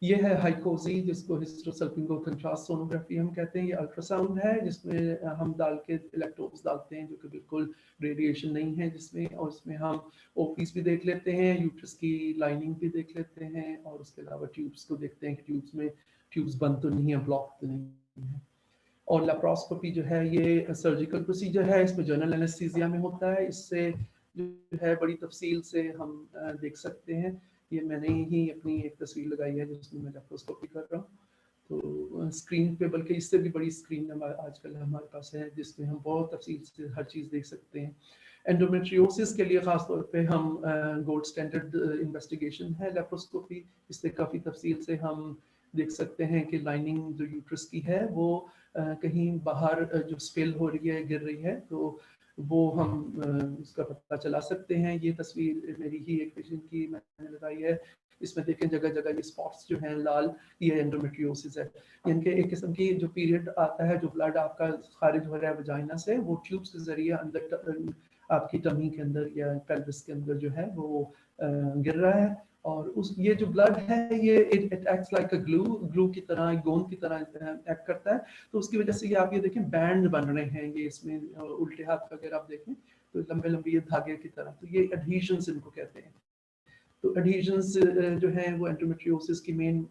Speaker 2: ये है हाइकोजी जिसको हिस्टोसल्पिंगो कंट्रास्ट सोनोग्राफी हम कहते हैं। ये अल्ट्रासाउंड है जिसमें हम डाल के इलेक्ट्रोड्स डालते हैं जो कि बिल्कुल रेडिएशन नहीं है जिसमें, और इसमें हम ओपीस भी देख लेते हैं, यूट्रस की लाइनिंग भी देख लेते हैं, और उसके अलावा ट्यूब्स को देखते हैं कि ट्यूब्स बंद तो नहीं है, ब्लॉक तो नहीं है। और लेप्रोस्कोपी जो है ये सर्जिकल प्रोसीजर है, इसमें जनरल एनेस्थीसिया में होता है। इससे जो है बड़ी तफसील से हम देख सकते हैं। ये मैंने ही अपनी एक तस्वीर लगाई है जिसमें मैं लेप्रोस्कोपी कर रहा हूँ। तो स्क्रीन पे, बल्कि इससे भी बड़ी स्क्रीन आजकल हमारे पास है जिसमें हम बहुत तफसील से हर चीज़ देख सकते हैं। एंडोमेट्रियोसिस के लिए ख़ास तौर पे हम गोल्ड स्टैंडर्ड इन्वेस्टिगेशन है लेप्रोस्कोपी। इससे काफ़ी तफसील से हम देख सकते हैं कि लाइनिंग जो यूट्रस की है वो कहीं बाहर जो स्पिल हो रही है, गिर रही है, तो वो हम उसका पता चला सकते हैं। ये तस्वीर मेरी ही एक पेशेंट की मैंने लगाई है। इसमें देखें जगह जगह ये स्पॉट्स जो हैं लाल, ये एंडोमेट्रियोसिस है। यानी कि एक किस्म की जो पीरियड आता है, जो ब्लड आपका खारिज हो रहा है वजाइना से, वो ट्यूब्स के जरिए अंदर आपकी टमी के अंदर या पेल्विस के अंदर जो है वो गिर रहा है। और उस ये जो ब्लड है ये it acts like a glue की तरह, गोंद की तरह एक्ट करता है। तो उसकी वजह से ये आप ये देखें बैंड बन रहे हैं ये इसमें, उल्टे हाथ का अगर आप देखें तो लंबे लंबे ये धागे की तरह, तो ये एडहीजन्स इनको कहते हैं। तो एडहीजन्स जो है वो एंडोमेट्रियोसिस की मेन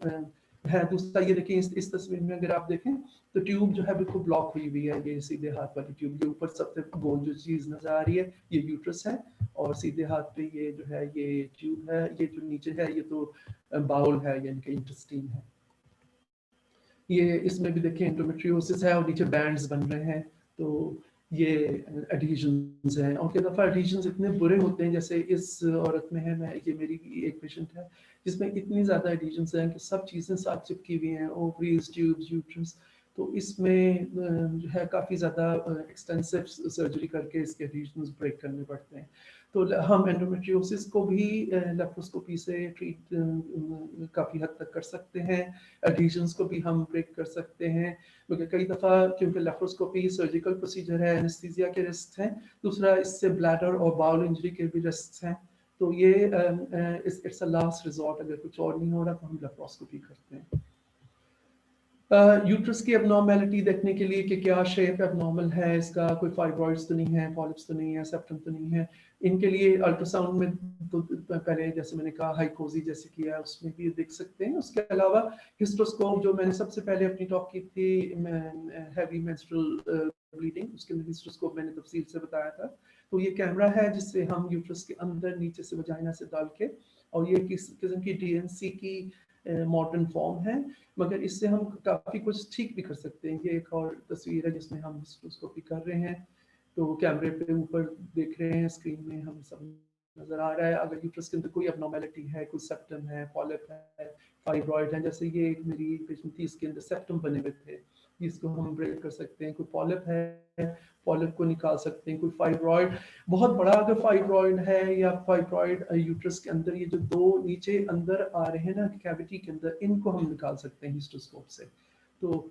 Speaker 2: है। दूसरा ये देखें इस तस्वीर में अगर आप देखें तो ट्यूब जो है बिल्कुल ब्लॉक हुई हुई है, ये सीधे हाथ वाली ट्यूब। ये ऊपर सबसे गोल जो चीज नजर आ रही है ये यूट्रस है, और सीधे हाथ पे ये जो है ये ट्यूब है। ये जो नीचे है ये तो बाउल है, यानी कि इंटेस्टाइन है। ये इसमें भी देखिए एंडोमेट्रियोसिस है और नीचे बैंड्स बन रहे हैं। तो ये एडहीजन्स हैं, और कई दफ़ा एडहीजन्स इतने बुरे होते हैं, जैसे इस औरत में है, मैं ये मेरी एक पेशेंट है जिसमें इतनी ज़्यादा एडहीजन्स हैं कि सब चीज़ें साथ चिपकी हुई हैं, ओवरीज, ट्यूब्स, यूट्रस। तो इसमें जो है काफ़ी ज़्यादा एक्सटेंसिव सर्जरी करके इसके एडहीजन्स ब्रेक करने पड़ते हैं। तो हम एंडोमेट्रियोसिस को भी लेप्रोस्कोपी से ट्रीट काफ़ी हद तक कर सकते हैं। एडहीजन्स को भी हम ब्रेक कर सकते हैं, क्योंकि कई दफ़ा क्योंकि लेप्रोस्कोपी सर्जिकल प्रोसीजर है, एनेस्थीसिया के रिस्क हैं। दूसरा इससे ब्लैडर और बाउल इंजरी के भी रिस्क हैं। तो ये इट्स अ लास्ट रिजॉर्ट, अगर कुछ और नहीं हो रहा तो हम लेप्रोस्कोपी करते हैं। यूट्रस की एबनॉर्मेलिटी देखने के लिए कि क्या शेप एबनॉर्मल है, इसका कोई फाइब्रॉइड्स तो नहीं है, पॉलिप्स तो नहीं है, सेप्टम तो नहीं है। इनके लिए अल्ट्रासाउंड में तो पहले जैसे मैंने कहा हाइकोजी जैसे किया है उसमें भी देख सकते हैं। उसके अलावा हिस्ट्रोस्कोप जो मैंने सबसे पहले अपनी टॉक की थी, हैवी मेंस्ट्रुअल ब्लीडिंग, उसके लिए हिस्ट्रोस्कोप मैंने तफसील से बताया था। तो ये कैमरा है जिससे हम यूट्रस के अंदर नीचे से वजाइना से डाल के, और ये किस किस्म की डीएनसी की मॉडर्न फॉर्म है, मगर इससे हम काफ़ी कुछ ठीक भी कर सकते हैं। ये एक और तस्वीर है जिसमें हम हिस्ट्रोस्कोपी कर रहे हैं, तो कैमरे पे ऊपर देख रहे हैं, स्क्रीन में हम सब नज़र आ रहा है। अगर यूट्रस के अंदर कोई एबनॉर्मेलिटी है, कोई सेप्टम है, पॉलिप है, फाइब्रॉइड है, जैसे ये एक मेरी पेशेंट थी इसके अंदर सेप्टम बने हुए थे, जिसको हम ब्रेक कर सकते हैं। कोई पॉलिप है, पॉलिप को निकाल सकते हैं। कोई फाइब्रॉइड बहुत बड़ा अगर फाइब्रॉइड है, या फाइब्रॉइड यूट्रस के अंदर ये जो दो नीचे अंदर आ रहे हैं ना कैविटी के अंदर, इनको हम निकाल सकते हैं हिस्ट्रोस्कोप से। तो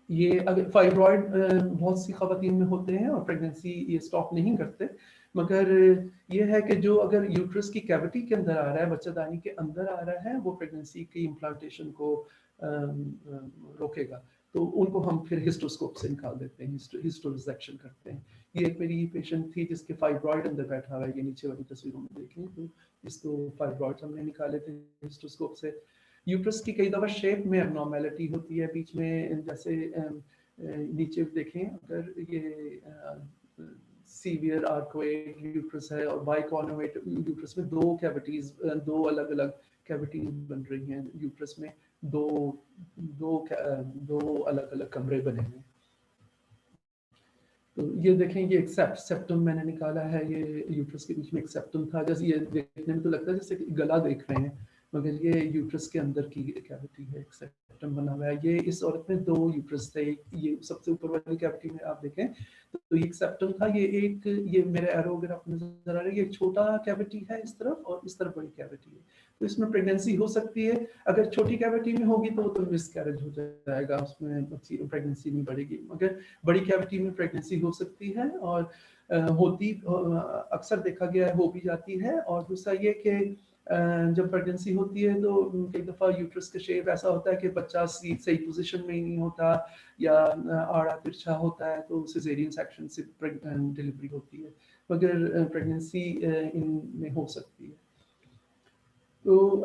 Speaker 2: ये अगर फाइब्रॉइड बहुत सी खवातीन में होते हैं और प्रेगनेंसी ये स्टॉप नहीं करते, मगर ये है कि जो अगर यूट्रस की कैविटी के अंदर आ रहा है, बच्चादानी के अंदर आ रहा है, वो प्रेगनेंसी की इम्प्लांटेशन को रोकेगा, तो उनको हम फिर हिस्टोस्कोप से निकाल देते हैं, हिस्टोरिसेक्शन करते हैं। ये एक मेरी पेशेंट थी जिसके फाइब्रॉइड अंदर बैठा हुआ है, ये नीचे वाली तस्वीरों में देखें तो इसको फाइब्रॉइड हमने निकाले थे हिस्टोस्कोप से। यूट्रस की कई दफ़ा शेप में एबनॉर्मेलिटी होती है बीच में, जैसे नीचे देखें अगर ये सीवियर आर्कोइड यूट्रस है और बाइकॉर्नोइड यूट्रस में दो कैविटीज, दो अलग अलग कैविटीज बन रही हैं यूट्रस में, दो अलग अलग कमरे बने हैं। तो ये देखें, ये एक सेप्टम मैंने निकाला है, ये यूट्रस के बीच में एक सेप्टम था, जैसे ये देखने में तो लगता है जैसे गला देख रहे हैं, मगर ये यूट्रस के अंदर की कैविटी है, एक सेप्टम बना हुआ है। ये इस औरत में दो यूट्रस थे, ये सबसे ऊपर वाली कैविटी में आप देखें तो एक सेप्टम था, ये मेरे एरो अगर आपको नजर आ रहा है, ये छोटा कैविटी है इस तरफ और इस तरफ बड़ी कैविटी है। तो इसमें प्रेगनेंसी हो सकती है, अगर छोटी कैविटी में होगी तो वो तो मिसकैरेज हो जाएगा, उसमें बच्ची प्रेगनेंसी नहीं बढ़ेगी, मगर बड़ी कैविटी में प्रेगनेंसी हो सकती है और होती अक्सर देखा गया है, हो भी जाती है। और दूसरा ये कि जब प्रेगनेंसी होती है तो कई दफ़ा यूट्रस का शेप ऐसा होता है कि बच्चा सही पोजीशन में ही नहीं होता या आड़ा तिरछा होता है, तो सिजेरियन सेक्शन से डिलीवरी होती है, मगर प्रेगनेंसी इनमें हो सकती है। तो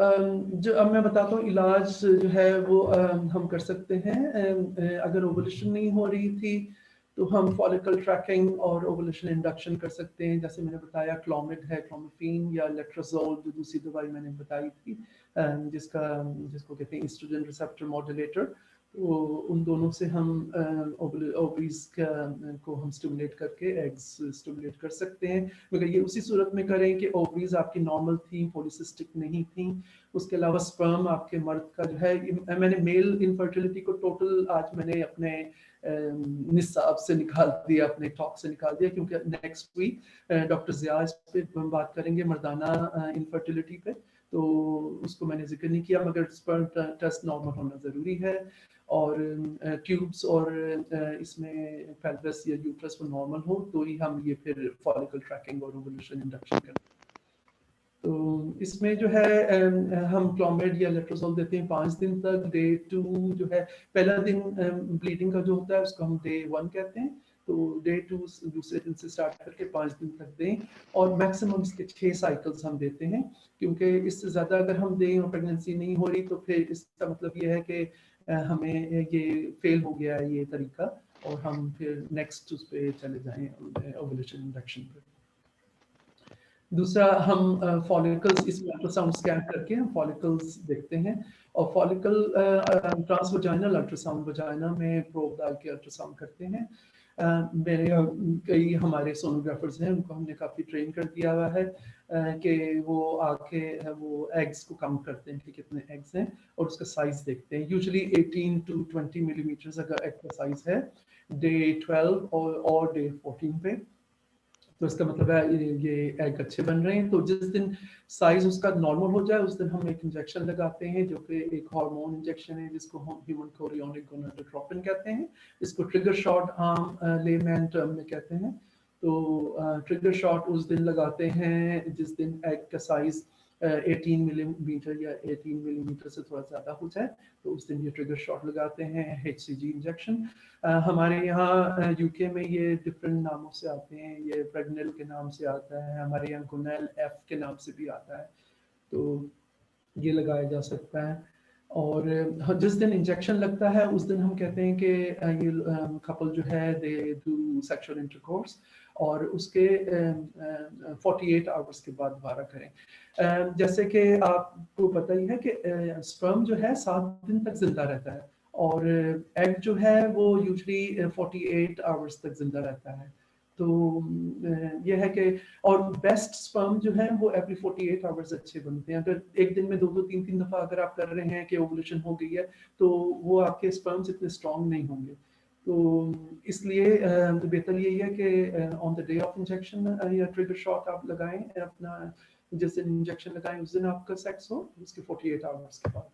Speaker 2: जो अब मैं बताता हूँ इलाज जो है वो हम कर सकते हैं। अगर ओवुलेशन नहीं हो रही थी तो हम फॉलिकल ट्रैकिंग और ओवुलेशन इंडक्शन कर सकते हैं, जैसे मैंने बताया क्लोमिड है, क्लोमिफेन या लेट्राजोल जो दूसरी दवाई मैंने बताई थी, जिसको कहते हैं एस्ट्रोजन रिसेप्टर मॉड्यूलेटर। तो उन दोनों से हम ओवरीज को हम स्टिमुलेट करके एग्स स्टिमुलेट कर सकते हैं, मगर ये उसी सूरत में करें कि ओवरीज आपकी नॉर्मल थी, पॉलिसिस्टिक नहीं थी। उसके अलावा स्पर्म आपके मर्द का जो है, मैंने मेल इनफर्टिलिटी को टोटल आज मैंने अपने निसाब से निकाल दिया, अपने टॉक से निकाल दिया, क्योंकि नेक्स्ट वीक डॉक्टर जिया इस पे बात करेंगे मर्दाना इनफर्टिलिटी पे, तो उसको मैंने जिक्र नहीं किया, मगर स्पर्म टेस्ट नॉर्मल होना ज़रूरी है और ट्यूब्स और इसमें पेल्विस या यूट्रस वो नॉर्मल हो तो ही हम ये फिर फॉलिकल ट्रैकिंग और ओवुलेशन इंडक्शन करते हैं। तो इसमें जो है हम क्लोमिड या लेट्राजोल देते हैं 5 दिन तक। डे 2 जो है, पहला दिन ब्लीडिंग का जो होता है उसको हम डे 1 कहते हैं, तो डे 2 दूसरे दिन से स्टार्ट करके 5 दिन तक दें और मैक्सिमम इसके 6 साइकिल्स हम देते हैं, क्योंकि इससे ज़्यादा अगर हम दें और प्रेगनेंसी नहीं हो रही तो फिर इसका मतलब ये है कि हमें ये फेल हो गया है ये तरीका और हम फिर नेक्स्ट उस पर चले जाएँ ओवुलेशन इंडक्शन पर। दूसरा हम फॉलिकल्स, इसमें अल्ट्रासाउंड स्कैन करके हम फॉलिकल्स देखते हैं और फॉलिकल ट्रांसवजाइनल अल्ट्रासाउंड वजाइना में प्रोब डाल के अल्ट्रासाउंड करते हैं। मेरे कई हमारे सोनोग्राफर्स हैं, उनको हमने काफ़ी ट्रेन कर दिया हुआ है कि वो आके वो एग्स को काउंट करते हैं कि कितने एग्स हैं और उसका साइज़ देखते हैं। यूजुअली 18 to 20 मिलीमीटर्स अगर एग का साइज़ है डे 12 और डे 14 पे, तो इसका मतलब है ये एग अच्छे बन रहे हैं। तो जिस दिन साइज उसका नॉर्मल हो जाए उस दिन हम एक इंजेक्शन लगाते हैं जो कि एक हार्मोन इंजेक्शन है जिसको हम ह्यूमन कोरियोनिक गोनाडोट्रोपिन कहते हैं। इसको ट्रिगर शॉट आम लेमैन टर्म में कहते हैं। तो ट्रिगर शॉट उस दिन लगाते हैं जिस दिन एग का साइज 18 मिलीमीटर या 18 मिलीमीटर से थोड़ा ज़्यादा हो जाए, तो उस दिन ये ट्रिगर शॉट लगाते हैं, HCG इंजेक्शन। हमारे यहाँ यूके में ये डिफरेंट नामों से आते हैं, ये प्रेगनेल के नाम से आता है, हमारे यहाँ गुनेल F के नाम से भी आता है, तो ये लगाया जा सकता है। और जिस दिन इंजेक्शन लगता है उस दिन हम कहते हैं कि ये कपल जो है दे डू सेक्सुअल इंटरकोर्स और उसके 48 आवर्स के बाद दोबारा करें। जैसे कि आपको पता ही है कि स्पर्म जो है 7 दिन तक जिंदा रहता है और एग जो है वो यूजुअली 48 आवर्स तक जिंदा रहता है। तो ये है कि और बेस्ट स्पर्म जो है वो एवरी 48 आवर्स अच्छे बनते हैं। अगर एक दिन में 2-3 दफ़ा अगर आप कर रहे हैं कि ओवुलेशन हो गई है तो वो आपके स्पर्म्स इतने स्ट्रॉन्ग नहीं होंगे। तो इसलिए बेहतर यही है कि on the day of injection या ट्रिगर शॉट आप लगाएं, अपना जिस दिन इंजेक्शन लगाएं उस दिन आपका सेक्स हो उसके 48 आवर्स के बाद।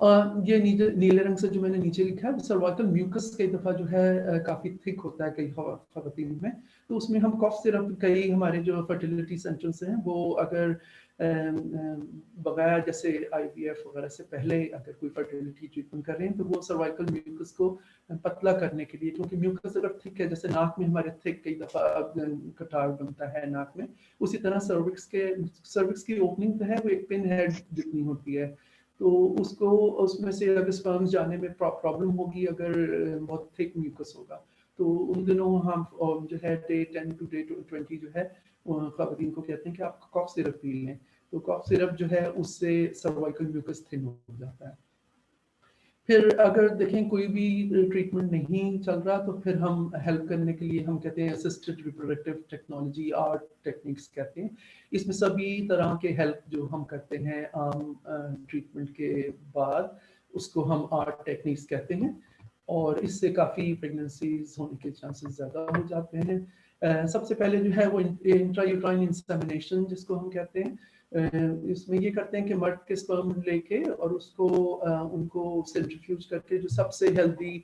Speaker 2: ये नीले रंग से जो मैंने नीचे लिखा है सर्वाइकल म्यूकस कई दफ़ा जो है काफ़ी थिक होता है कई खवातीन में, तो उसमें हम कॉफ सिरप, कई हमारे जो फर्टिलिटी सेंटर्स हैं वो अगर बगैर जैसे IVF वगैरह से पहले अगर कोई फर्टिलिटी ट्रीटमेंट कर रहे हैं तो वो सर्वाइकल म्यूकस को पतला करने के लिए, क्योंकि म्यूकस अगर थिक है, जैसे नाक में हमारे थिक कई दफ़ा कटार बनता है नाक में, उसी तरह सर्विक्स की ओपनिंग तो है वो एक पिन हेड जितनी होती है, तो उसको उसमें से अगर स्पर्म्स जाने में प्रॉब्लम होगी अगर बहुत थिक म्यूकस होगा, तो उन दिनों हम जो है डे 10 to day 20 जो है ख़वातीन को कहते हैं कि आप कॉफ सिरप पी लें, तो कॉफ सिरप जो है उससे सर्वाइकल म्यूकस थिन हो जाता है। फिर अगर देखें कोई भी ट्रीटमेंट नहीं चल रहा तो फिर हम हेल्प करने के लिए हम कहते हैं assisted reproductive technology, art techniques कहते हैं। इसमें सभी तरह के हेल्प जो हम करते हैं आम ट्रीटमेंट के बाद उसको हम आर्ट टेक्निक्स कहते हैं, और इससे काफ़ी प्रेगनेंसीज होने के चांसेस ज़्यादा हो जाते हैं। सबसे पहले जो है वो इंट्रायूट्राइन इंसेमिनेशन जिसको हम कहते हैं, इसमें ये करते हैं कि मर्द के स्पर्म लेके और उसको उनको सेंट्रीफ्यूज करके जो सबसे हेल्दी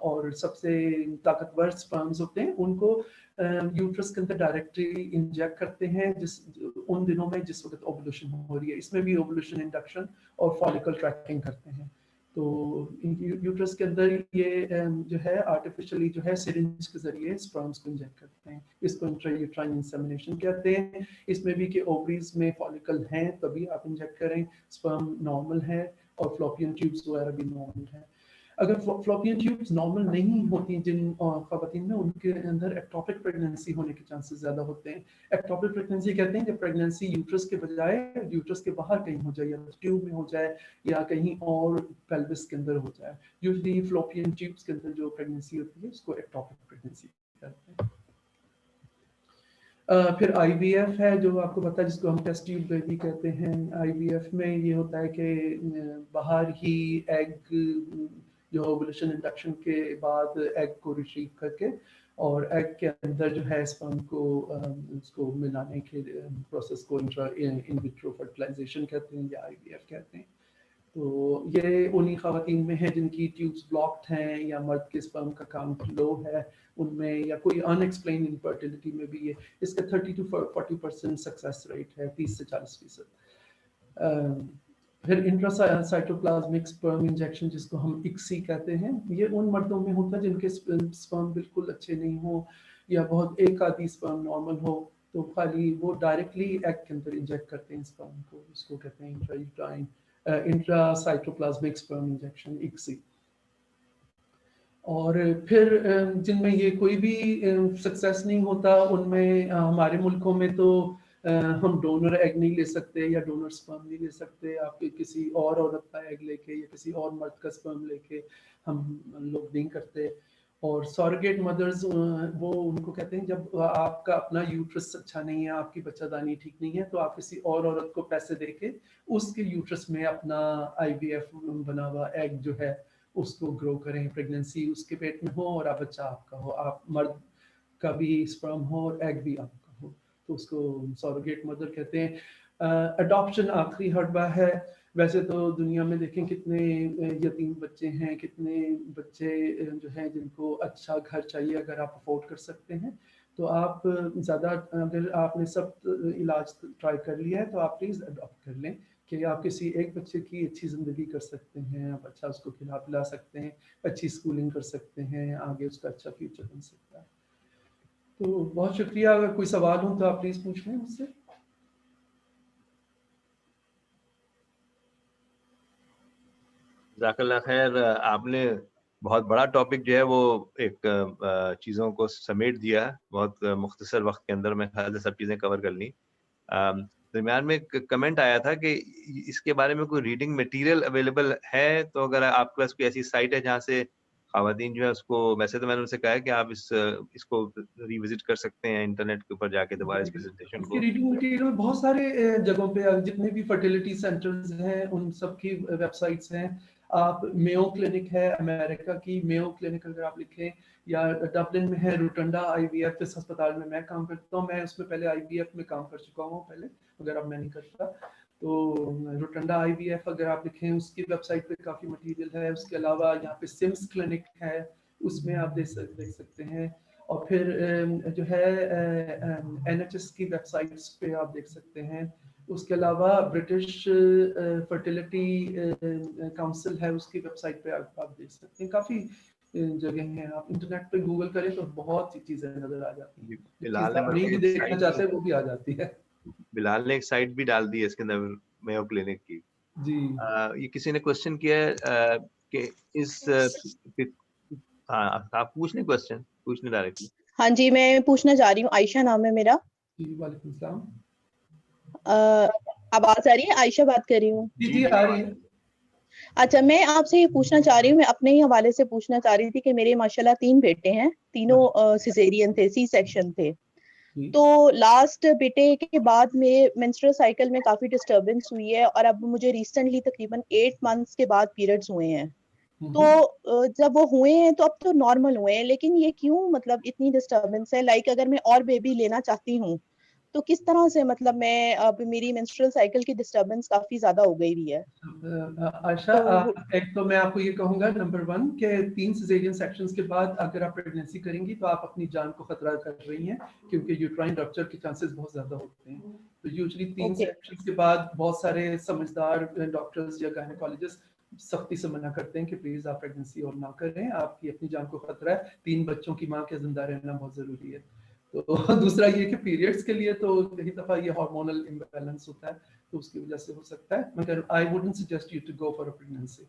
Speaker 2: और सबसे ताकतवर स्पर्म्स होते हैं उनको यूट्रस के अंदर डायरेक्टली इंजेक्ट करते हैं उन दिनों में जिस वक्त ओवुलेशन हो रही है। इसमें भी ओवुलेशन इंडक्शन और फॉलिकल ट्रैकिंग करते हैं। तो यूट्रस के अंदर ये जो है आर्टिफिशियली जो है सिरिंज के जरिए स्पर्म्स को इंजेक्ट करते हैं, इसको इंट्रायूट्राइन इंसेमिनेशन कहते हैं। इसमें भी कि ओवरीज में फॉलिकल हैं तभी आप इंजेक्ट करें, स्पर्म नॉर्मल है और फ्लोपियन ट्यूब्स वगैरह भी नॉर्मल है। अगर फ्लोपियन ट्यूब्स नॉर्मल नहीं होती जिन ख़वातीन में, उनके अंदर एक्टोपिक प्रेगनेंसी होने के चांसेस ज़्यादा होते हैं। एक्टोपिक प्रेगनेंसी कहते हैं कि प्रेगनेंसी यूट्रस के बजाय यूट्रस के बाहर कहीं हो जाए, या ट्यूब में हो जाए या कहीं और पेल्विस के अंदर हो जाए। यूजुअली फ्लोपियन ट्यूब्स के अंदर जो प्रेगनेंसी होती है उसको एक्टोपिक प्रेगनेंसी कहते हैं। फिर IVF है जो आपको पता है, जिसको हम टेस्ट ट्यूब बेबी कहते हैं। IVF में ये होता है कि बाहर ही एग जो ओवुलेशन इंडक्शन के बाद एग को रिट्रीव करके और एग के अंदर जो है स्पर्म को उसको मिलाने के प्रोसेस को इन विट्रो फर्टिलाइजेशन कहते हैं या IVF कहते हैं। तो ये उन्हीं ख़वातीन में है जिनकी ट्यूब्स ब्लॉक्ड हैं या मर्द के स्पर्म का काउंट लो है उनमें, या कोई अनएक्सप्लेन्ड इनफर्टिलिटी में भी ये इसका 30 to 40% सक्सेस रेट है, 30 से 40%। फिर इंट्रासाइटोप्लाज्मिक स्पर्म इंजेक्शन जिसको हम ICSI कहते हैं, ये उन मर्दों में होता है जिनके स्पर्म बिल्कुल अच्छे नहीं हो या बहुत एक आधी स्पर्म नॉर्मल हो, तो खाली वो डायरेक्टली एग के अंदर इंजेक्ट करते हैं स्पर्म को, इसको कहते हैं intrauterine intracytoplasmic sperm injection ICSI। और फिर जिनमें ये कोई भी सक्सेस नहीं होता उनमें हमारे मुल्कों में तो हम डोनर एग नहीं ले सकते या डोनर स्पर्म नहीं ले सकते। आप किसी और औरत का एग लेके या किसी और मर्द का स्पर्म लेके हम लोग नहीं करते। और सॉरगेट मदर्स वो उनको कहते हैं जब आपका अपना यूट्रस अच्छा नहीं है, आपकी बच्चादानी ठीक नहीं है, तो आप किसी और औरत को पैसे देके उसके यूट्रस में अपना IVF बना हुआ एग जो है उसको ग्रो करें, प्रेगनेंसी उसके पेट में हो और आप बच्चा आपका हो, आप मर्द का भी स्पर्म हो और एग भी आपका हो, तो उसको सॉरोगेट मदर कहते हैं। अडॉप्शन आखिरी हड़बा है। वैसे तो दुनिया में देखें कितने यतीम बच्चे हैं, कितने बच्चे जो हैं जिनको अच्छा घर चाहिए, अगर आप अफोर्ड कर सकते हैं तो आप ज़्यादा, अगर आपने सब इलाज ट्राई कर लिया है तो आप प्लीज़ अडॉप्ट कर लें कि आप किसी एक बच्चे की अच्छी ज़िंदगी कर सकते हैं, आप अच्छा उसको खिला पिला सकते हैं, अच्छी स्कूलिंग कर सकते हैं, आगे उसका अच्छा फ्यूचर बन सकता है। तो बहुत शुक्रिया। अगर कोई सवाल हो तो आप प्लीज़ पूछ लें मुझसे।
Speaker 1: जज़ाकल्लाह खैर, आपने बहुत बड़ा टॉपिक जो है वो एक चीज़ों को समेट दिया है, बहुत मुख्तसर वक्त के अंदर में सब चीज़ें कवर कर ली। दरमियान में एक कमेंट आया था कि इसके बारे में कोई रीडिंग मटेरियल अवेलेबल है, तो अगर आपके पास कोई ऐसी साइट है जहाँ से ख़वातीन जो है उसको, वैसे तो मैंने उनसे कहा है कि आप इसको रिविजिट कर सकते हैं इंटरनेट के ऊपर जाके दोबारा इस प्रेजेंटेशन
Speaker 2: इसकी
Speaker 1: को।
Speaker 2: रीडिंग मटेरियल बहुत सारे जगहों पे जितने भी फर्टिलिटी सेंटर्स हैं उन सब की वेबसाइट्स हैं। आप मेयो क्लिनिक है अमेरिका की, मेयो क्लिनिक अगर आप लिखें, या डबलिन में है रोटंडा IVF, इस अस्पताल में मैं काम करता हूँ, मैं उसमें पहले IVF में काम कर चुका हूँ पहले, अगर अब मैं नहीं करता तो रोटंडा IVF अगर आप लिखें उसकी वेबसाइट पे काफ़ी मटेरियल है। उसके अलावा यहाँ पे सिम्स क्लिनिक है, उसमें आप देख सकते हैं। اور پھر جو ہے NHS کی ویب سائٹس پہ آپ دیکھ سکتے ہیں. اس کے علاوہ برٹش فرٹیلیٹی کاؤنسل ہے, اس کی ویب سائٹ پہ آپ دیکھ سکتے ہیں. کافی جگہ ہیں, آپ انٹرنیٹ پہ گوگل کریں تو بہت سی چیزیں نظر آ جاتی ہیں. جو
Speaker 1: بلال
Speaker 2: چیز
Speaker 1: نے
Speaker 2: آپ نہیں بھی دیکھنا چاہتے وہ بھی آ جاتی ہے.
Speaker 1: بلال نے ایک سائٹ بھی ڈال دی ہے اس کے اندر میو کلینک کی.
Speaker 2: جی
Speaker 1: یہ کسی نے کوشچن کیا ہے کہ اس آپ پوچھ لیں کوشچن پوچھ لیں ڈائریکٹلی.
Speaker 3: ہاں جی میں پوچھنا چاہ رہی ہوں, عائشہ نام ہے میرا.
Speaker 2: جی وعلیکم السلام.
Speaker 3: آواز آ رہی ہے؟ عائشہ بات کر رہی ہوں.
Speaker 2: جی آ رہی ہے.
Speaker 3: اچھا, میں آپ سے یہ پوچھنا چاہ رہی ہوں, میں اپنے ہی حوالے سے پوچھنا چاہ رہی تھی کہ میرے ماشاءاللہ 3 بیٹے ہیں, تینوں سیزیرین تھے, سی سیکشن تھے. تو لاسٹ بیٹے کے بعد میرے منسٹرل سائیکل میں کافی ڈسٹربنس ہوئی ہے, اور اب مجھے ریسنٹلی تقریباً 8 months کے بعد پیریڈز ہوئے ہیں. تو جب وہ ہوئے ہیں تو اب تو نارمل ہوئے ہیں, لیکن یہ کیوں مطلب اتنی ڈسٹربنس ہے؟ لائک اگر میں اور بیبی لینا چاہتی ہوں تو کس طرح سے, مطلب میں اب میری منسٹرل سائیکل کی ڈسٹربنس کافی زیادہ ہو گئی ہوئی ہے.
Speaker 2: عائشہ, ایک تو میں آپ کو یہ کہوں گا نمبر 1 کہ 3 سیزیرین سیکشنز کے بعد اگر آپ پریگنینسی کریں گی تو آپ اپنی جان کو خطرہ کر رہی ہیں, کیونکہ یوٹرائن رپچر کے چانسز بہت زیادہ ہوتے ہیں. تو یوزلی 3 سیکشنز کے بعد بہت سارے سمجھدار ڈاکٹرز یا گائنیکالوجسٹ سختی سے منع کرتے ہیں کہ پلیز آپ پریگنینسی اور نہ کریں, آپ کی اپنی جان کو خطرہ ہے. 3 بچوں کی ماں کے زندہ رہنا بہت ضروری ہے. تو دوسرا یہ کہ پیریڈز کے لیے تو کئی دفعہ یہ ہارمونل امبیلنس ہوتا ہے, تو اس کی وجہ سے ہو سکتا ہے, مگر I wouldn't suggest you to go for a pregnancy.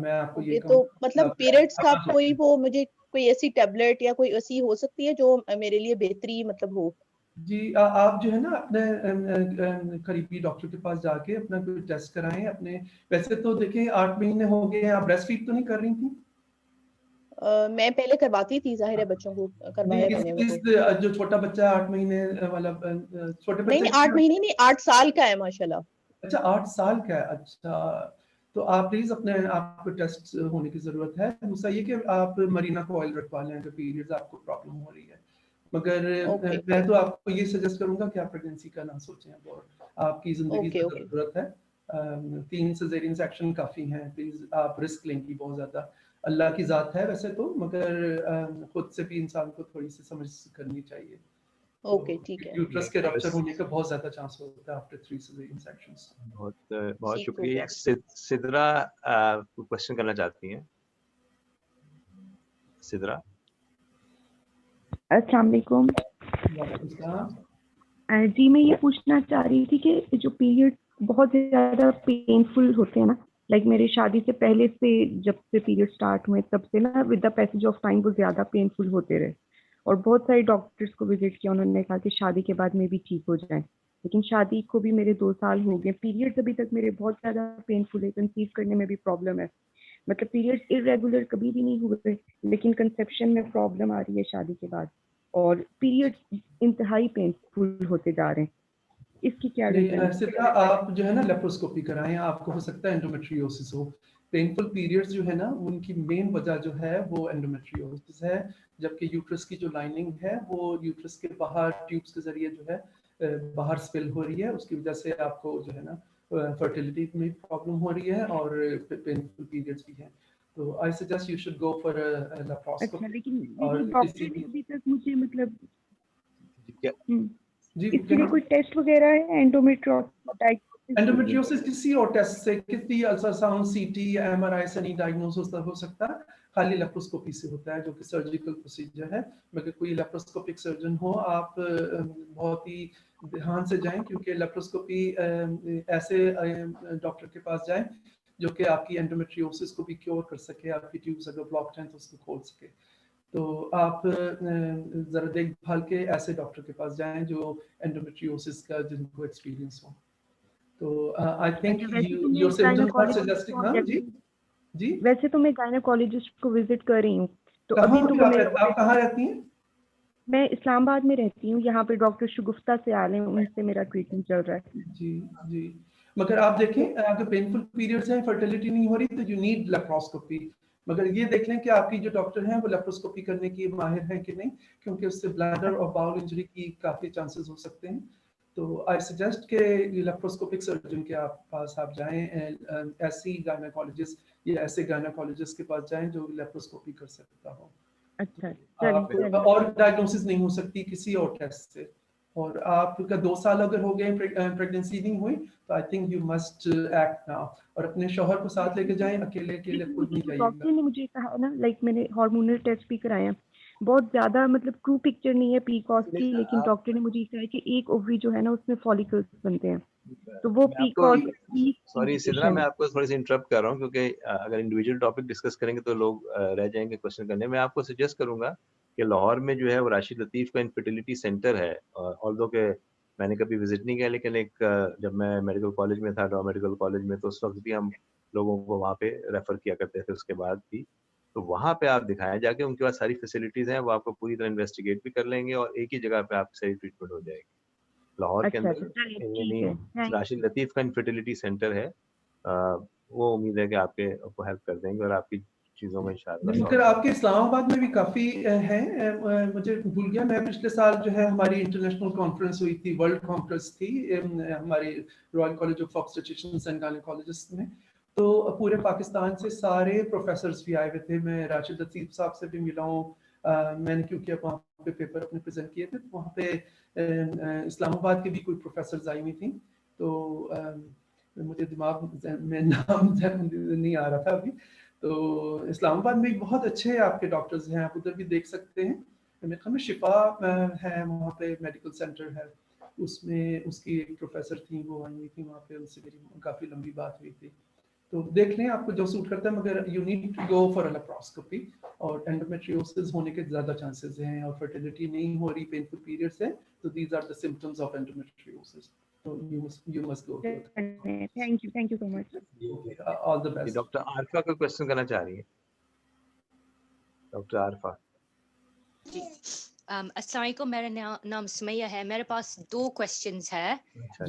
Speaker 2: میں آپ کو یہ
Speaker 3: تو
Speaker 2: کہوں
Speaker 3: مطلب پیریڈز کا کوئی وہ مجھے کوئی ایسی ٹیبلٹ یا کوئی ایسی ہو سکتی ہے جو میرے لیے بہتری مطلب ہو؟
Speaker 2: جی آپ جو ہے نا اپنے قریبی ڈاکٹر کے پاس جا کے اپنا کوئی ٹیسٹ کرائیں اپنے. ویسے تو دیکھیں 8 مہینے ہو گئے ہیں, آپ بریسٹ فیڈ تو نہیں کر رہی تھی؟
Speaker 3: میں پہلے کرواتی تھی, ظاہر ہے بچوں کو کروایا میں نے.
Speaker 2: جو چھوٹا بچہ 8 مہینے والا چھوٹے بچے
Speaker 3: نہیں 8 مہینے نہیں, 8 سال کا ہے ماشاءاللہ.
Speaker 2: اچھا 8 سال کا ہے. اچھا تو آپ پلیز اپنے آپ کو ٹیسٹ ہونے کی ضرورت ہے. دوسرا یہ کہ آپ مرینا کو آئل رکھوا لیں اگر پیریڈز آپ کو پرابلم ہو رہی ہے. مگر میں تو آپ کو یہ سجیسٹ کروں گا کہ آپ پریگنینسی کا نہ سوچیں, اور آپ کی زندگی کی ضرورت ہے. 3 سیزیرین سیکشن کافی ہیں, پلیز آپ رسک لیں گی بہت زیادہ. اللہ کی ذات ہے ویسے تو, مگر خود سے بھی انسان کو تھوڑی سی سمجھ کرنی چاہیے.
Speaker 3: اوکے ٹھیک ہے.
Speaker 2: یوٹرس کے رپچر ہونے کا بہت زیادہ چانس ہوتا ہے after 3 cesarean sections.
Speaker 1: بہت شکریہ. سدرا کوشچن کرنا چاہتی ہیں. سدرا.
Speaker 4: السلام علیکم. جی میں یہ پوچھنا چاہ رہی تھی کہ جو پیریڈ بہت زیادہ پینفل ہوتے ہیں نا, لائک میرے شادی سے پہلے سے جب سے پیریڈ اسٹارٹ ہوئے تب سے نا with the passage of time وہ زیادہ پینفل ہوتے رہے, اور بہت سارے ڈاکٹرس کو وزٹ کیا, انہوں نے کہا کہ شادی کے بعد میں بھی ٹھیک ہو جائیں, لیکن شادی کو بھی میرے 2 سال ہو گئے. پیریڈز ابھی تک میرے بہت زیادہ پینفل ہے, کنسیو کرنے میں بھی پرابلم ہے. مطلب پیریڈز ارریگولر کبھی بھی نہیں ہوئے, لیکن کنسیپشن میں پرابلم آ رہی ہے شادی کے بعد, اور پیریڈز انتہائی پینفل ہوتے جا رہے ہیں. اس کی کیا ریزن؟
Speaker 2: آپ جو ہے نا لیپروسکوپی کرائیں, آپ کو ہو سکتا ہے انڈومیٹریوسس ہو. پینفل پیریڈز جو ہے نا ان کی مین وجہ جو ہے وہ انڈومیٹریوسس ہے, جبکہ یوٹرس کی جو لائننگ ہے وہ یوٹرس کے باہر ٹیوبس کے ذریعے جو ہے باہر سپل ہو رہی ہے. اس کی وجہ سے آپ کو جو ہے نا فرٹیلیٹی میں پرابلم ہو رہی ہے اور پینفل پیریڈز بھی ہیں. تو I suggest you should go for a laparoscopy.
Speaker 4: اچھا, لیکن ڈاکٹر نے ابھی تک مجھے مطلب اس کے لیے کوئی ٹیسٹ وغیرہ ہے
Speaker 2: انڈومیٹریوسس کسی اور ٹیسٹ سے, کسی الٹرا ساؤنڈ, سی ٹی یا ایم آر آئی سے نہیں ڈائگنوز ہو سکتا, خالی لیپروسکوپی سے ہوتا ہے جو کہ سرجیکل پروسیجر ہے. مگر کوئی لیپروسکوپک سرجن ہو, آپ بہت ہی دھیان سے جائیں, کیونکہ لیپروسکوپی ایسے ڈاکٹر کے پاس جائیں جو کہ آپ کی انڈومیٹریوسس کو بھی کیور کر سکے, آپ کی ٹیوبس اگر بلاکڈ ہیں تو اس کو کھول سکے. تو آپ ذرا دیکھ بھال کے ایسے ڈاکٹر کے پاس جائیں جو انڈومیٹریوسس کا جن کو ایکسپیرینس ہو. تو I think your symptoms are suggesting. جی
Speaker 4: ویسے تو میں گائنیکالوجسٹ کو وزٹ کر رہی ہوں. تو
Speaker 2: ابھی
Speaker 4: آپ
Speaker 2: کہاں رہتی ہیں؟
Speaker 4: میں اسلام آباد میں رہتی ہوں. یہاں پہ ڈاکٹر شگفتہ سے آ رہے ہیں, ان سے میرا ٹریٹمنٹ چل رہا ہے.
Speaker 2: جی جی, مگر آپ دیکھیں اگر پینفل پیریڈز ہیں, فرٹیلیٹی نہیں ہو رہی, تو یو نیڈ لیپروسکوپی. مگر یہ دیکھ لیں کہ آپ کی جو ڈاکٹر ہیں وہ لیپروسکوپی کرنے کی ماہر ہیں کہ نہیں, کیونکہ اس سے بلیڈر اور باؤل انجری کی کافی چانسز ہو سکتے ہیں. تو آئی سجیسٹ کہ لیپروسکوپک سرجن کے پاس آپ جائیں, ایسی گائنیکالوجسٹ یا ایسے گائنیکالوجسٹ کے پاس جائیں جو لیپروسکوپی کر سکتا ہو.
Speaker 4: اچھا
Speaker 2: اور ڈائگنوسس نہیں ہو سکتی کسی اور ٹیسٹ سے. اور آپ کا 2 سال اگر ہو گئے پریگنینسی نہیں ہوئی تو I think you must act now, اور اپنے شوہر کو ساتھ لے کے جائیں, اکیلے خود نہیں جائیے گا.
Speaker 4: ڈاکٹر نے مجھے کہا نا, لائک میں نے ہارمونل ٹیسٹ بھی کرایا, بہت زیادہ مطلب ٹرو پکچر نہیں ہے پی کاس کی, لیکن ڈاکٹر نے مجھے کہا کہ ایک اووری جو ہے نا اس میں فالیکلز بنتے ہیں, تو وہ پی کاس.
Speaker 1: سوری سدرا, میں آپ کو تھوڑی سی انٹرپٹ کر رہا ہوں کیونکہ اگر انڈیویجول ٹاپک ڈسکس کریں گے تو لوگ رہ جائیں گے کوشچن کرنے. میں آپ کو سجیسٹ کروں گا کہ لاہور میں جو ہے وہ راشد لطیف کا انفرٹیلیٹی سینٹر ہے, آلدو کہ میں نے کبھی وزٹ نہیں کیا, لیکن ایک جب میں میڈیکل کالج میں تھا, ڈا میڈیکل کالج میں, تو اس وقت بھی ہم لوگوں کو وہاں پہ ریفر کیا کرتے تھے اس کے بعد بھی. تو وہاں پہ آپ دکھائیں جا کے, ان کے پاس ساری فیسلٹیز ہیں, وہ آپ کو پوری طرح انویسٹیگیٹ بھی کر لیں گے اور ایک ہی جگہ پہ آپ کی صحیح ٹریٹمنٹ ہو جائے گی. لاہور کے اندر یعنی راشد لطیف کا انفرٹیلیٹی سینٹر ہے, وہ امید ہے کہ آپ کے کو ہیلپ کر دیں گے اور آپ کی چیزوں میں انشاءاللہ.
Speaker 2: مگر آپ کے اسلام آباد میں بھی کافی ہیں, مجھے بھول گیا, میں پچھلے سال جو ہے ہماری انٹرنیشنل کانفرنس ہوئی تھی, ورلڈ کانفرنس تھی ہماری Royal college of آبسٹیٹرشنز and gynaecologist میں, تو پورے پاکستان سے سارے پروفیسرز بھی آئے ہوئے تھے. میں راشد لطیف صاحب سے بھی ملا ہوں, میں نے کیونکہ وہاں پہ پیپر اپنے پریزنٹ کیے تھے, وہاں پہ اسلام آباد کی بھی کوئی پروفیسرز آئی ہوئی تھیں. تو مجھے دماغ میں نام نہیں آ رہا تھا ابھی. تو اسلام آباد میں بہت اچھے آپ کے ڈاکٹرز ہیں, آپ ادھر بھی دیکھ سکتے ہیں. میرے خیال میں شفا ہے وہاں پہ میڈیکل سینٹر ہے, اس میں اس کی ایک پروفیسر تھیں, وہ آئی ہوئی تھی وہاں پہ, ان سے میری کافی لمبی بات ہوئی تھی. تو دیکھ لیں آپ کو جو سوٹ کرتا ہے, مگر you need to go for laparoscopy. اور اینڈومیٹریوسس ہونے کے زیادہ چانسز ہیں, اور فرٹیلیٹی نہیں ہو رہی پینفل پیریڈ سے, تو these are the symptoms of endometriosis. So you must go through it.
Speaker 4: Thank you so much.
Speaker 2: All the best.
Speaker 1: Doctor Arifa کوئی کوشچن کرنا چاہ رہی ہے؟ ڈاکٹر عارفہ.
Speaker 5: جی السلام علیکم, میرا نام سمیہ ہے. میرے پاس 2 کوشچنز ہے.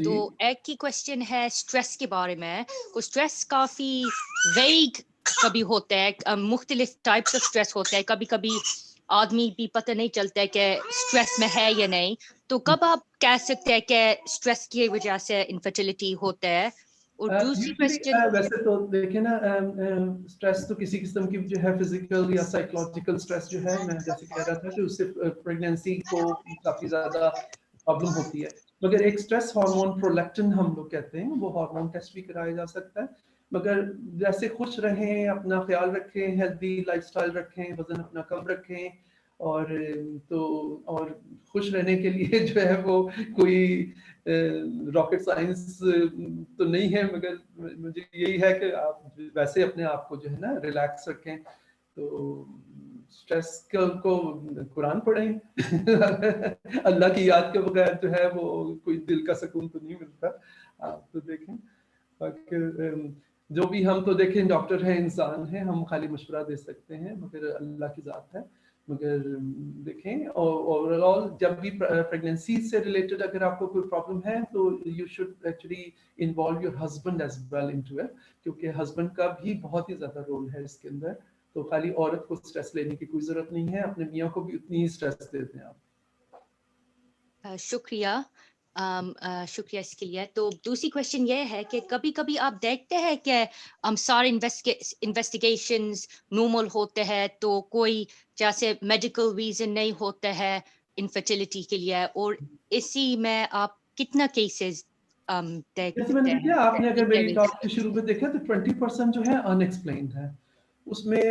Speaker 5: تو ایک کی کوشچن ہے اسٹریس کے بارے میں. اسٹریس کافی ویگ کبھی ہوتا ہے, مختلف ٹائپس آف اسٹریس ہوتا ہے. کبھی کبھی آدمی بھی پتہ نہیں چلتا ہے کہ اسٹریس میں ہے یا نہیں. تو کب آپ کہہ سکتے ہیں کہ اسٹریس کی وجہ سے انفرٹیلیٹی ہوتا ہے؟ اور دوسری کوشچن,
Speaker 2: ویسے تو دیکھیں نا, اسٹریس تو کسی قسم کی جو ہے فزیکل یا سائیکولوجیکل اسٹریس جو ہے, میں جیسے کہہ رہا تھا کہ اس سے پریگنینسی کو کافی زیادہ پرابلم ہوتی ہے. مگر ایک اسٹریس ہارمون پرولیکٹن ہم لوگ کہتے ہیں, وہ ہارمون ٹیسٹ بھی کرایا جا سکتا ہے. مگر جیسے خوش رہیں, اپنا خیال رکھیں, ہیلدی لائف اسٹائل رکھیں, وزن اپنا کم رکھیں, اور خوش رہنے کے لیے جو ہے وہ کوئی راکٹ سائنس تو نہیں ہے, مگر مجھے یہی ہے کہ آپ ویسے اپنے آپ کو جو ہے نا ریلیکس رکھیں. تو اسٹریس کو قرآن پڑھیں, اللہ کی یاد کے بغیر جو ہے وہ کوئی دل کا سکون تو نہیں ملتا. آپ تو دیکھیں جو بھی, ہم تو دیکھیں ڈاکٹر ہیں, انسان ہیں, ہم خالی مشورہ دے سکتے ہیں, مگر اللہ کی ذات ہے. مگر دیکھیں اوور آل جب بھی پریگنینسی سے ریلیٹڈ اگر آپ کو کوئی پرابلم ہے تو you should actually involve your husband as well into it, کیونکہ ہسبینڈ کا بھی بہت ہی زیادہ رول ہے اس کے اندر. تو خالی عورت کو اسٹریس لینے کی کوئی ضرورت نہیں ہے, اپنے میاں کو بھی اتنی ہی اسٹریس دیتے ہیں آپ.
Speaker 5: شکریہ شکریہ اس کے لیے. تو دوسری کوشچن یہ ہے کہ کبھی کبھی آپ دیکھتے ہیں کہ سارے انویسٹیگیشنز نارمل ہوتے ہیں, تو کوئی جیسے میڈیکل ریزن نہیں ہوتا ہے انفرٹیلیٹی کے لیے, اور اسی میں آپ کتنا کیسز دیکھتے ہیں؟
Speaker 2: آپ نے اگر میری ٹاک کے شروع میں دیکھا تو 20% جو ہے ان ایکسپلینڈ ہے. اس میں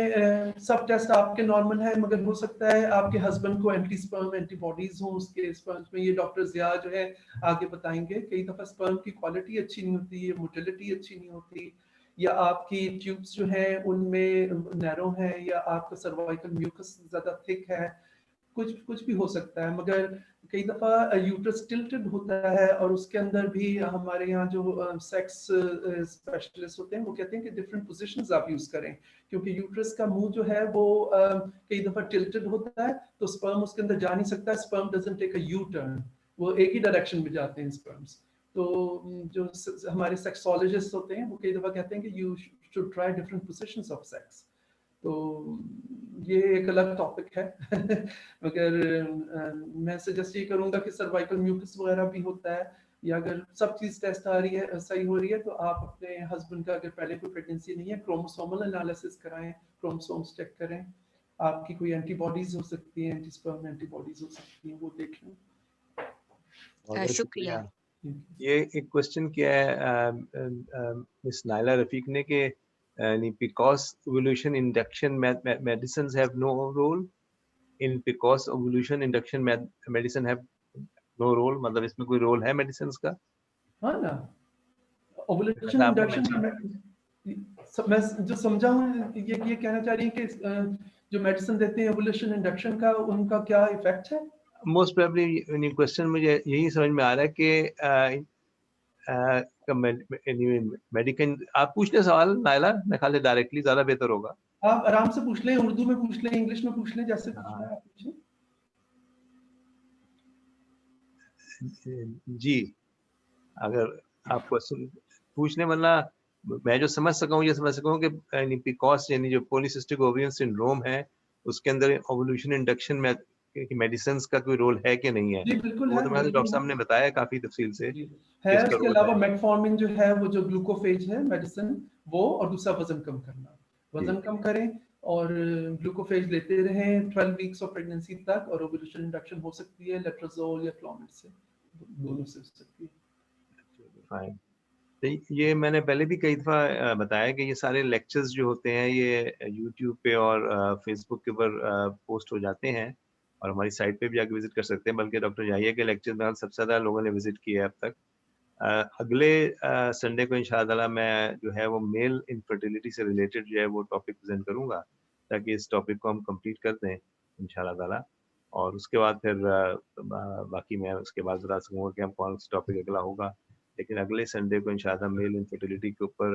Speaker 2: سب ٹیسٹ آپ کے نارمل ہیں, مگر ہو سکتا ہے آپ کے ہسبینڈ کو اینٹی سپرم اینٹی باڈیز ہوں اس کے اسپرمز میں. یہ ڈاکٹر ضیاء جو ہے آگے بتائیں گے. کئی دفعہ اسپرم کی کوالٹی اچھی نہیں ہوتی, موٹیلٹی اچھی نہیں ہوتی, یا آپ کی ٹیوبس جو ہیں ان میں نیرو ہیں, یا آپ کا سروائکل میوکس زیادہ تھک ہے, کچھ بھی ہو سکتا ہے. مگر کئی دفعہ یوٹرس ٹلٹڈ ہوتا ہے, اور اس کے اندر بھی ہمارے یہاں جو سیکس اسپیشلسٹ ہوتے ہیں وہ کہتے ہیں کہ ڈفرینٹ پوزیشنز آپ یوز کریں, کیونکہ یوٹرس کا منہ جو ہے وہ کئی دفعہ ٹلٹڈ ہوتا ہے, تو اسپرم اس کے اندر جا نہیں سکتا. Sperm doesn't take a you turn, وہ ایک ہی ڈائریکشن میں جاتے ہیں اسپرمس. تو جو ہمارے سیکسولوجسٹ ہوتے ہیں وہ کئی دفعہ کہتے ہیں کہ you should try different positions of sex. تو یہ ایک الگ ٹاپک ہے. مگر میں سجیسٹ یہ کروں گا کہ سروائکل میوکس وغیرہ بھی ہوتا ہے, یا اگر سب چیز ٹیسٹ آ رہی ہے, صحیح ہو رہی ہے, تو آپ اپنے ہسبینڈ کا اگر پہلے کوئی پریگنینسی نہیں ہے کروموسومل انالیسس کرائیں, کروموسومس چیک کریں, आपकी कोई एंटीबॉडीज हो सकती है, एंटीस्पर्म एंटीबॉडीज हो सकती हैं, वो देख लें।
Speaker 5: शुक्रिया।
Speaker 1: ये एक क्वेश्चन किया है मिस नाइला रफीक ने कि because ovulation induction medicines have no role in because ovulation induction medicine have no role, मतलब इसमें कोई रोल है मेडिसिन का?
Speaker 2: हाँ ना, ओवुलेशन इंडक्शन मैं जो समझा हूँ ये कहना चाह रही है कि जो मेडिसिन देते हैं ओवुलेशन इंडक्शन का, उनका क्या इफेक्ट है?
Speaker 1: मोस्ट प्रोबेबली क्वेश्चन मुझे यही समझ में आ रहा है कि मेडिकल आप पूछ लें सवाल नाइला, मेरे ख्याल से डायरेक्टली ज्यादा बेहतर होगा।
Speaker 2: आप आराम से पूछ लें, उर्दू में पूछ लें, इंग्लिश में पूछ लें, जैसे पूछना है आप पूछें।
Speaker 1: जी, अगर आप क्वेश्चन पूछ लें, वरना मैं जो समझ सका हूँ ये समझ सका हूँ कि बिकॉज यानी जो पॉलीसिस्टिक ओवेरियन सिंड्रोम है उसके अंदर ओवुलेशन इंडक्शन में मेडिसिन का कोई रोल है कि नहीं है?
Speaker 2: जी बिल्कुल है,
Speaker 1: वो तो मैं डॉक्टर साहब ने बताया काफी तफसील से
Speaker 2: है। उसके अलावा मेटफॉर्मिन जो है वो जो ग्लूकोफेज है मेडिसिन, वो, और दूसरा वजन कम करना, वजन कम करें और ग्लूकोफेज लेते रहें 12 वीक्स ऑफ प्रेगनेंसी तक, और ओवुलेशन इंडक्शन हो सकती है लेट्रोजोल या क्लोमिड से, दोनों से हो सकती है।
Speaker 1: फाइन। तो ये मैंने पहले भी कई दफ़ा बताया कि ये सारे लेक्चर्स जो होते हैं ये यूट्यूब पे और फेसबुक के ऊपर पोस्ट हो जाते हैं, और हमारी साइट पे भी जाके विजिट कर सकते हैं, बल्कि डॉक्टर जाहिया के लेक्चर में सबसे ज़्यादा लोगों ने विजिट किया है अब तक। अगले संडे को इंशाअल्लाह मैं जो है वो मेल इनफर्टिलिटी से रिलेटेड जो है वो टॉपिक प्रेजेंट करूँगा, ताकि इस टॉपिक को हम कंप्लीट कर दें इंशाअल्लाह ताला, और उसके बाद फिर बाकी मैं उसके बाद बता सकूँगा कि हम कौन सा टॉपिक अगला होगा। लेकिन अगले संडे को इंशाअल्लाह मेल इनफर्टिलिटी के ऊपर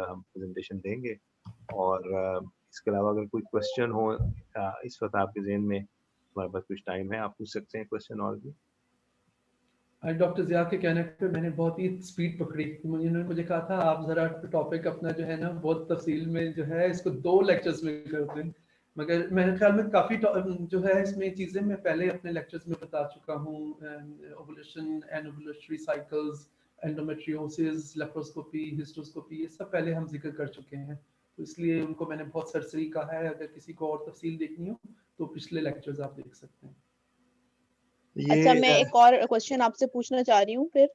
Speaker 1: हम प्रेजेंटेशन देंगे। और इसके अलावा अगर कोई क्वेश्चन हो इस वक्त आपके ज़हन में, हमारे पास कुछ टाइम है, आप पूछ सकते हैं क्वेश्चन और भी।
Speaker 2: डॉक्टर ज़िया के कहने पे मैंने बहुत ही स्पीड पकड़ी, उन्होंने मुझे कहा था आप ज़रा टॉपिक अपना जो है ना बहुत तफसील में जो है इसको 2 लेक्चर्स में कर दें, मगर मेरे ख्याल में काफ़ी जो है इसमें चीज़ें मैं पहले अपने लेक्चर्स में बता चुका हूँ। Ovulation, anovulatory cycles, endometriosis, laparoscopy, hysteroscopy, ये सब पहले हम जिक्र कर चुके हैं, तो इसलिए उनको मैंने बहुत सरसरी कहा है। अगर किसी को और तफसील देखनी हो तो पिछले लेक्चर्स आप देख सकते हैं।
Speaker 3: अच्छा, मैं एक और क्वेश्चन आपसे पूछना चाह रही हूँ, फिर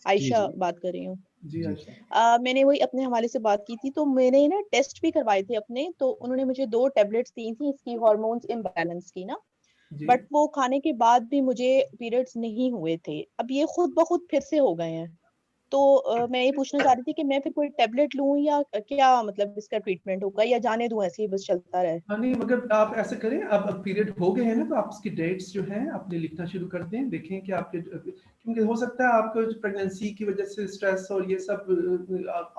Speaker 3: आयशा बात कर रही हूँ।
Speaker 2: जी आयशा।
Speaker 3: मैंने वही अपने हवाले से बात की थी, तो मैंने ना टेस्ट भी करवाए थे अपने, तो उन्होंने मुझे 2 टैबलेट्स दी थी इसकी हार्मोन्स इम्बैलेंस की ना, बट वो खाने के बाद भी मुझे पीरियड्स नहीं हुए थे। अब ये खुद ब खुद फिर से हो गए हैं, तो मैं ये पूछना चाह रही थी कि मैं फिर कोई टैबलेट लूं या क्या मतलब इसका ट्रीटमेंट होगा, या जाने दूं ऐसे ही बस चलता रहे?
Speaker 2: हाँ नहीं, मगर आप ऐसे करें, अब पीरियड हो गए हैं ना, तो आप उसकी डेट्स जो हैं आपने लिखना शुरू कर दें, देखें कि आपके, क्योंकि हो सकता है आपको प्रेगनेंसी की वजह से स्ट्रेस और ये सब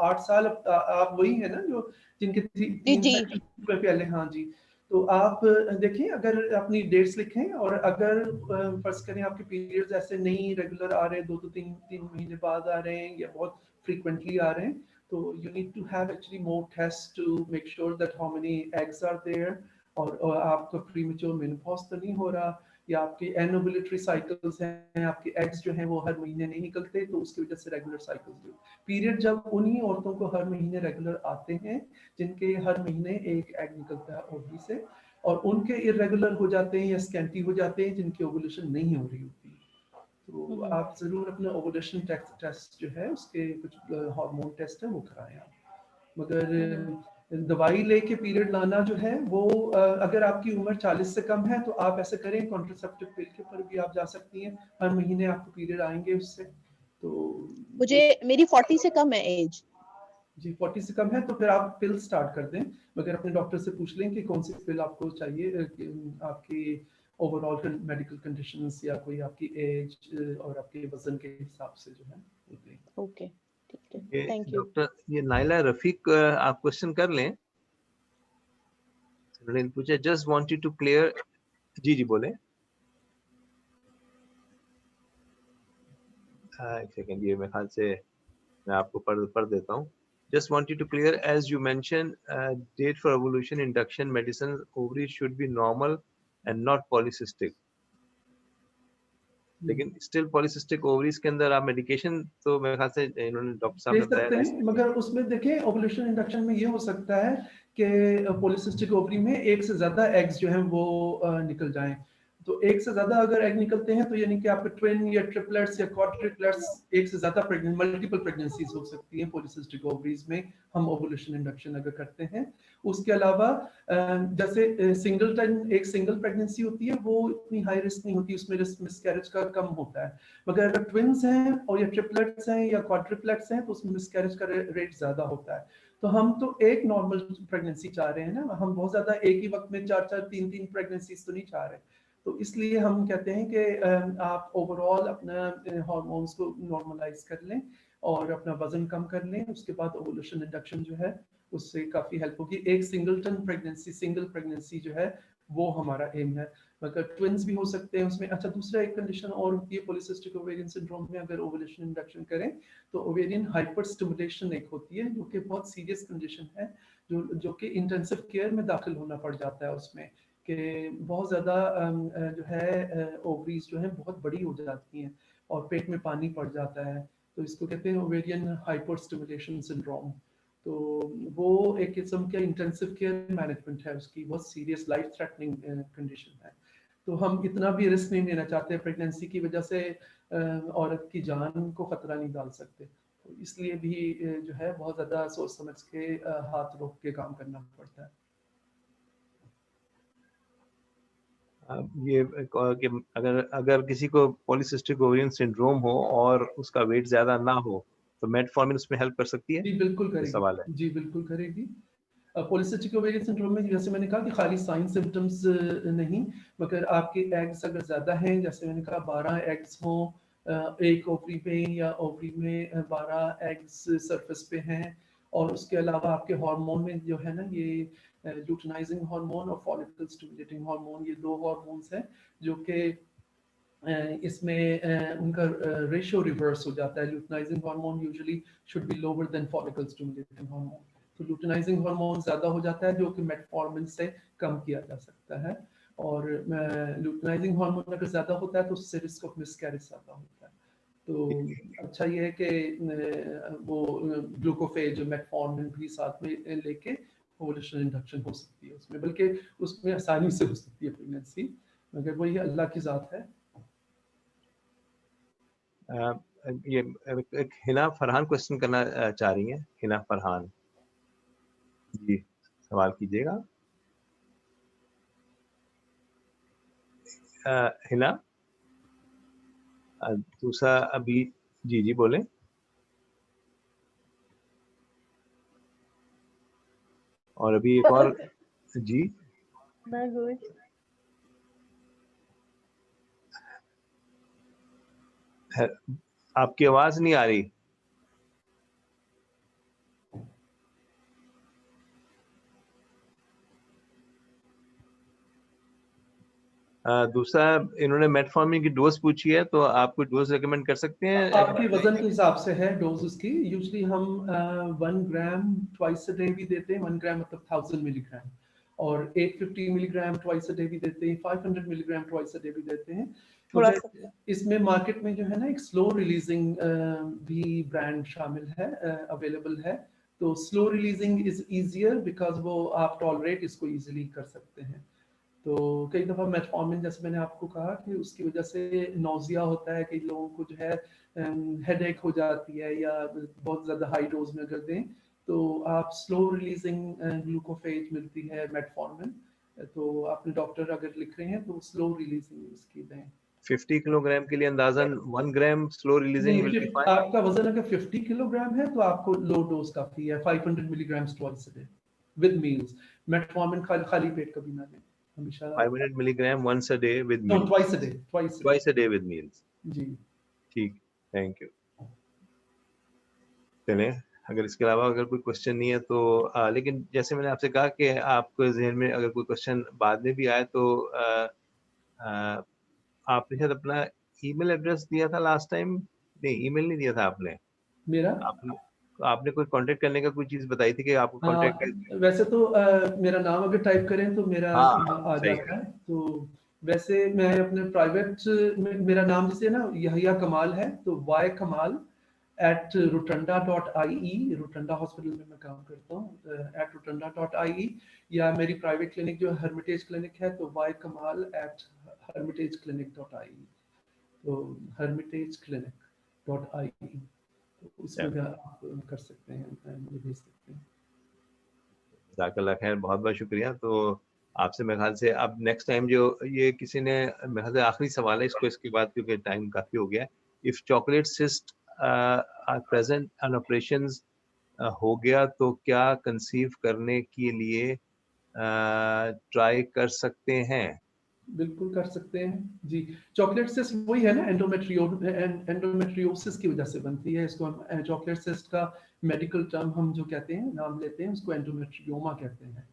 Speaker 2: 8 साल आप वही है ना जो जिनके 3 सेक्शन पहले। हाँ जी, तो आप देखें, अगर अपनी डेट्स लिखें, और अगर फर्ज करें आपके पीरियड्स ऐसे नहीं रेगुलर आ रहे, 2-3 महीने बाद आ रहे हैं या बहुत फ्रीक्वेंटली आ रहे हैं, so you need to have actually more tests to make sure that how many eggs are there, और आपका premature menopause तो नहीं हो रहा, या आपके एनोवुलेटरी साइकिल्स हैं, आपके एग्स जो हैं वो हर महीने नहीं निकलते, तो उसकी वजह से रेगुलर साइकिल्स भी। पीरियड जब उन्हीं औरतों को हर महीने रेगुलर आते हैं जिनके हर महीने एक एग निकलता है ओवरी से, और उनके इरेगुलर हो जाते हैं या स्कैंटी हो जाते हैं जिनकी ओवुलेशन नहीं हो रही होती। तो आप जरूर अपना ओवुलेशन टेस्ट जो है उसके कुछ हार्मोन टेस्ट है वो कराएं आप। मगर दवाई लेके पीरियड लाना जो है वो अगर आपकी उम्र 40 से कम है तो आप ऐसे करें, कॉन्ट्रासेप्टिव पिल के ऊपर भी आप जा सकती हैं, हर महीने आपको पीरियड आएंगे उससे। तो
Speaker 3: मुझे मेरी 40 से कम है एज
Speaker 2: जी, 40 से कम है तो फिर आप पिल स्टार्ट कर दें, मगर अपने डॉक्टर से पूछ लें कि कौन सी पिल आपको चाहिए, आपकी ओवरऑल मेडिकल कंडीशंस या कोई आपकी एज और आपके वजन के हिसाब से जो है।
Speaker 3: ओके, ठीक है, थैंक यू।
Speaker 1: डॉक्टर ये नाइला रफीक आप क्वेश्चन कर लें, उन्होंने पूछा जस्ट वांटेड टू क्लियर। जी बोले। एक सेकंड, ये मेरे ख्याल से मैं आपको पढ़ देता हूँ। Just wanted to clear, as you mentioned, date for ovulation induction medicine ovaries should be normal and not polycystic. लेकिन स्टिल पॉलीसिस्टिक ओवरीज के अंदर आप मेडिकेशन तो मेरे ख्याल से इन्होंने डॉक्टर साहब ने
Speaker 2: सकते हैं,
Speaker 1: बताया,
Speaker 2: मगर उसमें देखें ओवुलेशन इंडक्शन में ये हो सकता है کہ पॉलीसिस्टिक ओवरी में एक से ज्यादा एग्स जो हैं वो निकल जाएं। तो एक से ज्यादा अगर एग निकलते हैं तो यानी कि आपके ट्विन या ट्रिपलेट्स या क्वाड्रिप्लेट्स, एक से ज्यादा मल्टीपल प्रेगनेंसीज हो सकती हैं पॉलीसिस्टिक ओवरीज में हम ओवुलेशन इंडक्शन अगर करते हैं। उसके अलावा जैसे सिंगलटन एक सिंगल प्रेगनेंसी होती है वो इतनी हाई रिस्क नहीं होती, उसमें रिस्क मिसकैरेज का कम होता है। मगर अगर ट्विन्स हैं और या ट्रिपलेट्स हैं या क्वाड्रिप्लेट्स हैं तो उसमें मिसकैरेज का रेट ज्यादा होता है। तो हम तो एक नॉर्मल प्रेगनेंसी चाह रहे हैं ना, हम बहुत ज्यादा एक ही वक्त में 4-4 3-3 प्रेगनेंसीज तो नहीं चाह रहे। तो इसलिए हम कहते हैं कि आप ओवरऑल अपना हार्मोन्स को नॉर्मलाइज कर लें और अपना वजन कम कर लें, उसके बाद ओवुलेशन इंडक्शन जो है उससे काफी हेल्प होगी। एक सिंगल प्रेगनेंसी जो है वो हमारा एम है, मगर ट्विन्स भी हो सकते हैं उसमें। अच्छा, दूसरा एक कंडीशन और होती है पॉलीसिस्टिक ओवेरियन सिंड्रोम में, अगर ओवुलेशन इंडक्शन करें तो ओवेरियन हाइपर स्टिमुलेशन एक होती है जो कि बहुत सीरियस कंडीशन है, जो कि इंटेंसिव केयर में दाखिल होना पड़ जाता है उसमें, कि बहुत ज़्यादा जो है ओवरीज जो है बहुत बड़ी हो जाती हैं और पेट में पानी पड़ जाता है, तो इसको कहते हैं ओवेरियन हाइपर स्टिमुलेशन सिंड्रोम। तो वो एक किस्म का इंटेंसिव केयर मैनेजमेंट है, उसकी बहुत सीरियस लाइफ थ्रेटनिंग कंडीशन है। तो हम इतना भी रिस्क नहीं लेना चाहते, प्रेगनेंसी की वजह से औरत की जान को खतरा नहीं डाल सकते, तो इसलिए भी जो है बहुत ज़्यादा सोच समझ के हाथ रोक के काम करना पड़ता है।
Speaker 1: ये कि अगर किसी को पॉलीसिस्टिक ओवेरियन सिंड्रोम हो और उसका वेट ज्यादा ना हो तो मेटफॉर्मिन उसमें हेल्प कर सकती है?
Speaker 2: जी बिल्कुल करेगी,
Speaker 1: सवाल है।
Speaker 2: जी बिल्कुल करेगी। पॉलीसिस्टिक ओवेरियन सिंड्रोम में जैसे मैंने कहा कि खाली साइन सिम्टम्स नहीं, मगर आपके एग्स अगर ज़्यादा हैं, जैसे मैंने कहा 12 एग्स हों एक ओवरी पे या ओवरी में 12 एग्स सरफेस पे हैं, और उसके अलावा आपके हार्मोन में जो है ना ये लूटिनाइजिंग हार्मोन और फॉलिकल स्टिमुलेटिंग हार्मोन, ये दो हार्मोन्स हैं जो कि इसमें उनका रेशियो रिवर्स हो जाता है। Luteinizing hormone usually should be lower than follicle stimulating hormone, तो लूटिनाइजिंग हार्मोन ज़्यादा हो जाता है जो कि मेटफॉर्मिन से कम किया जा सकता है, और लूटिनाइजिंग हार्मोन अगर ज़्यादा होता है तो उससे रिस्क ऑफ मिसकैरेज ज़्यादा होता है। तो अच्छा ये है कि वो ग्लूकोफेज जो मेटफॉर्मिन भी साथ में लेके ओवुलेशन इंडक्शन हो सकती है उसमें, बल्कि उसमें आसानी से हो सकती है प्रेगनेंसी, मगर वही अल्लाह की ज़ात है।
Speaker 1: ये एक हिना फरहान क्वेश्चन करना चाह रही हैं। हिना फरहान जी, सवाल कीजिएगा। हिना दूसरा अभी जी बोलें। और अभी एक और जी आपकी आवाज नहीं आ रही। दूसरा इन्होंने मेटफॉर्मिन की डोज पूछी है, तो आप कोई डोज रेकमेंड कर सकते हैं?
Speaker 2: आपके वजन के हिसाब से है डोज उसकी। यूजुअली हम 1 ग्राम ट्वाइस अ डे भी देते हैं, 1 ग्राम मतलब 1000 मिलीग्राम, और 850 मिलीग्राम ट्वाइस अ डे भी देते हैं, 500 मिलीग्राम ट्वाइस अ डे भी देते हैं। मगर इसमें मार्केट में जो है ना एक स्लो रिलीजिंग भी ब्रांड शामिल है, अवेलेबल है। तो slow releasing is easier because वो आप टॉलरेट इसको इजीली कर सकते हैं। तो कई दफ़ा मेटफॉर्मिन जैसे मैंने आपको कहा कि उसकी वजह से नौजिया होता है, कई लोगों को जो है हेडेक हो जाती है, या बहुत ज़्यादा हाई डोज में अगर दें तो आप स्लो रिलीजिंग ग्लूकोफेज मिलती है मेटफॉर्मिन, तो आपने डॉक्टर अगर लिख रहे हैं तो स्लो रिलीजिंग इसकी दें।
Speaker 1: 50 किलोग्राम के लिए अंदाजन 1 gram slow releasing will be fine.
Speaker 2: आपका वजन अगर 50 किलोग्राम है तो आपको लो डोज काफी है, 500 milligram twice a day with meals. Metformin खाली पेट कभी ना लें हमेशा।
Speaker 1: 500 milligram once a day with
Speaker 2: No,
Speaker 1: meals.
Speaker 2: twice a day.
Speaker 1: Twice a day with meals.
Speaker 2: जी
Speaker 1: ठीक, थैंक यू। चलें, अगर इसके अलावा अगर कोई क्वेश्चन नहीं है तो लेकिन जैसे मैंने आपसे कहा कि आपको ज़हन में अगर कोई क्वेश्चन बाद में भी आए तो आपने शायद अपना ईमेल एड्रेस दिया था लास्ट टाइम। नहीं, ईमेल नहीं दिया था आपने।
Speaker 2: मेरा
Speaker 1: आपने कोई कांटेक्ट करने का कोई चीज बताई थी कि आपको कांटेक्ट।
Speaker 2: वैसे तो मेरा नाम अगर टाइप करें तो मेरा आ जाता है। तो वैसे मैं अपने प्राइवेट मेरा नाम जैसे ना यहिया कमाल है, तो वाई कमाल @rotunda.ie, Rotunda हॉस्पिटल में मैं काम करता हूँ, @rotunda.ie, या मेरी प्राइवेट क्लिनिक जो हर्मिटेज क्लिनिक है तो ykamal@hermitageclinic.ie, तो hermitageclinic.ie, तो उसमें भी आप कर सकते हैं, मुझे भेज सकते हैं।
Speaker 1: जज़ाकल्लाह खैर, बहुत बहुत शुक्रिया। तो आपसे मेरे ख्याल से अब नेक्स्ट टाइम जो ये किसी ने, मेरे ख्याल से आखिरी सवाल है इसको, इसके बाद क्योंकि टाइम काफ़ी हो गया। If chocolate cyst are present and operations हो गया तो क्या कंसीव करने के लिए ट्राई कर सकते हैं?
Speaker 2: बिल्कुल कर सकते हैं जी। चॉकलेट सिस्ट वही है ना, एंडोमेट्रियोसिस की वजह से बनती है। इसको हम चॉकलेट सिस्ट का मेडिकल टर्म हम जो कहते हैं, नाम लेते हैं उसको एंडोमेट्रियोमा कहते हैं।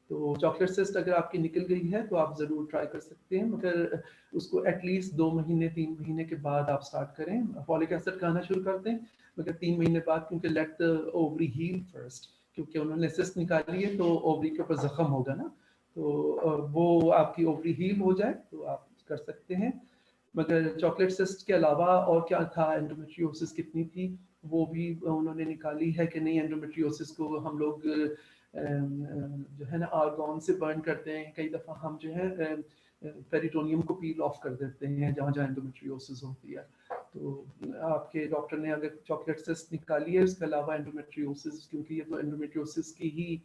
Speaker 2: तो चॉकलेट सिस्ट अगर आपकी निकल गई है तो आप ज़रूर ट्राई कर सकते हैं, मगर उसको एटलीस्ट 2 महीने 3 महीने के बाद आप स्टार्ट करें, फॉलिक एसिड खाना शुरू कर दें, मगर 3 महीने बाद, क्योंकि let the ovary heal first, क्योंकि उन्होंने सिस्ट निकाली है तो ओवरी के ऊपर जख्म होगा ना, तो वो आपकी ओवरी हील हो जाए तो आप कर सकते हैं। मगर चॉकलेट सिस्ट के अलावा और क्या था, एंडोमेट्रियोसिस कितनी थी वो भी उन्होंने निकाली है कि नहीं। एंडोमेट्रियोसिस को हम लोग जो है ना आर्गन से बर्न करते हैं, कई दफ़ा हम जो है पेरिटोनियम को पील ऑफ कर देते हैं जहाँ जहाँ एंडोमेट्रियोसिस होती है। तो आपके डॉक्टर ने अगर चॉकलेट सिस्ट निकाली है उसके अलावा एंडोमेट्रियोसिस, क्योंकि ये तो एंडोमेट्रियोसिस की ही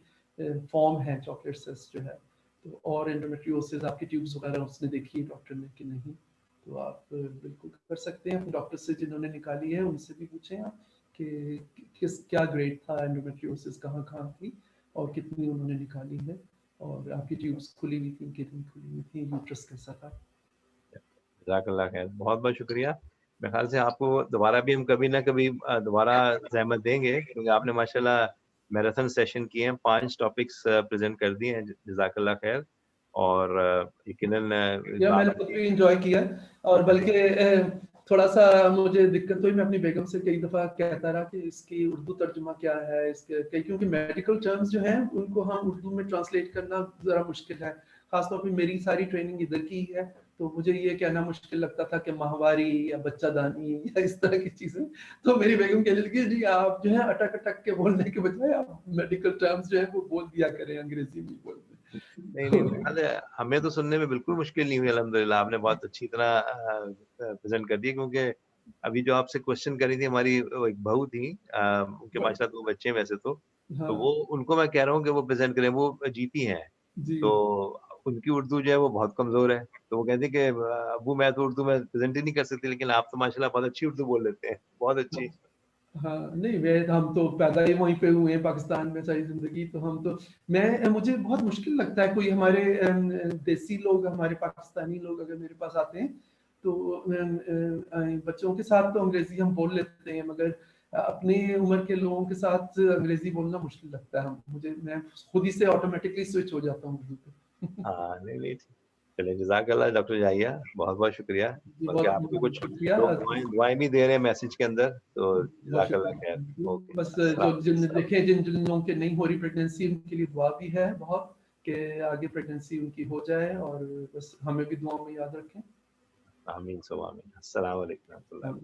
Speaker 2: फॉर्म है चॉकलेट सिस्ट जो है, तो और एंडोमेट्रियोसिस आपकी ट्यूब्स वगैरह उसने देखी है डॉक्टर ने कि नहीं, तो आप बिल्कुल कर सकते हैं। अपने डॉक्टर से जिन्होंने निकाली है उनसे भी पूछें आप कि क्या ग्रेड था एंडोमेट्रियोसिस, कहाँ कहाँ थी और कितनी उन्होंने निकाली है, और आपकी ट्यूब्स खुली हुई थी कितनी खुली हुई थी, यूट्रस कैसा था।
Speaker 1: जज़ाकल्लाह खैर, बहुत बहुत शुक्रिया। मेरे ख्याल से आपको दोबारा भी हम कभी ना कभी दोबारा ज़हमत देंगे, क्योंकि आपने माशाल्लाह मैराथन सेशन किए हैं, 5 टॉपिक्स प्रेजेंट कर दिए हैं। जज़ाकल्लाह खैर। और यकीनन
Speaker 2: मैंने खुद भी एंजॉय किया, और बल्कि थोड़ा सा मुझे दिक्कत हुई, मैं अपनी बेगम से कई दफ़ा कहता रहा कि इसकी उर्दू तर्जुमा क्या है इसके, क्योंकि मेडिकल टर्म्स जो हैं उनको हम उर्दू में ट्रांसलेट करना ज़रा मुश्किल है, खासतौर पर मेरी सारी ट्रेनिंग इधर की है, तो मुझे ये कहना मुश्किल लगता था कि माहवारी या बच्चादानी या इस तरह की चीज़ें। तो मेरी बेगम कहने लगी जी आप जो है अटक अटक के बोलने के बजाय आप मेडिकल टर्म्स जो है वो बोल दिया करें, अंग्रेजी में बोल दें।
Speaker 1: नहीं, हमें तो सुनने में बिल्कुल मुश्किल नहीं हुई अल्हम्दुलिल्लाह, आपने बहुत अच्छी तरह प्रेजेंट कर दिया। क्योंकि अभी जो आपसे क्वेश्चन करी थी हमारी एक बहू थी, उनके माशाल्लाह 2 बच्चे हैं वैसे तो वो उनको मैं कह रहा हूँ कि वो प्रेजेंट करें, वो जीपी हैं, तो उनकी उर्दू जो है वो बहुत कमजोर है, तो वो कहती कि अब्बू मैं तो उर्दू में प्रेजेंट ही नहीं कर सकती, लेकिन आप तो माशाल्लाह बहुत अच्छी उर्दू बोल लेते हैं, बहुत अच्छी।
Speaker 2: हाँ नहीं, हम तो पैदा ही वहीं पे हुए हैं पाकिस्तान में सारी जिंदगी, तो हम तो मुझे बहुत मुश्किल लगता है कोई हमारे देसी लोग, हमारे पाकिस्तानी लोग अगर मेरे पास आते हैं तो बच्चों के साथ तो अंग्रेजी हम बोल लेते हैं, मगर अपने उम्र के लोगों के साथ अंग्रेजी बोलना मुश्किल लगता है मैं खुद ही से ऑटोमेटिकली स्विच हो जाता हूँ उर्दू पे।
Speaker 1: हाँ नहीं, चलिए जज़ाकल्लाह डॉक्टर जाहिया, बहुत बहुत शुक्रिया। बल्कि आपको कुछ लोग दुआएं भी दे रहे हैं मैसेज के अंदर, तो जज़ाकल्लाह खैर। ओके,
Speaker 2: बस जिन लोगों के नहीं हो रही प्रेगनेंसी उनके लिए दुआ भी है बहुत कि आगे प्रेगनेंसी उनकी हो जाए, और बस हमें भी दुआ में याद रखें।
Speaker 1: आमीन, सो आमीन। अस्सलाम वालेकुम।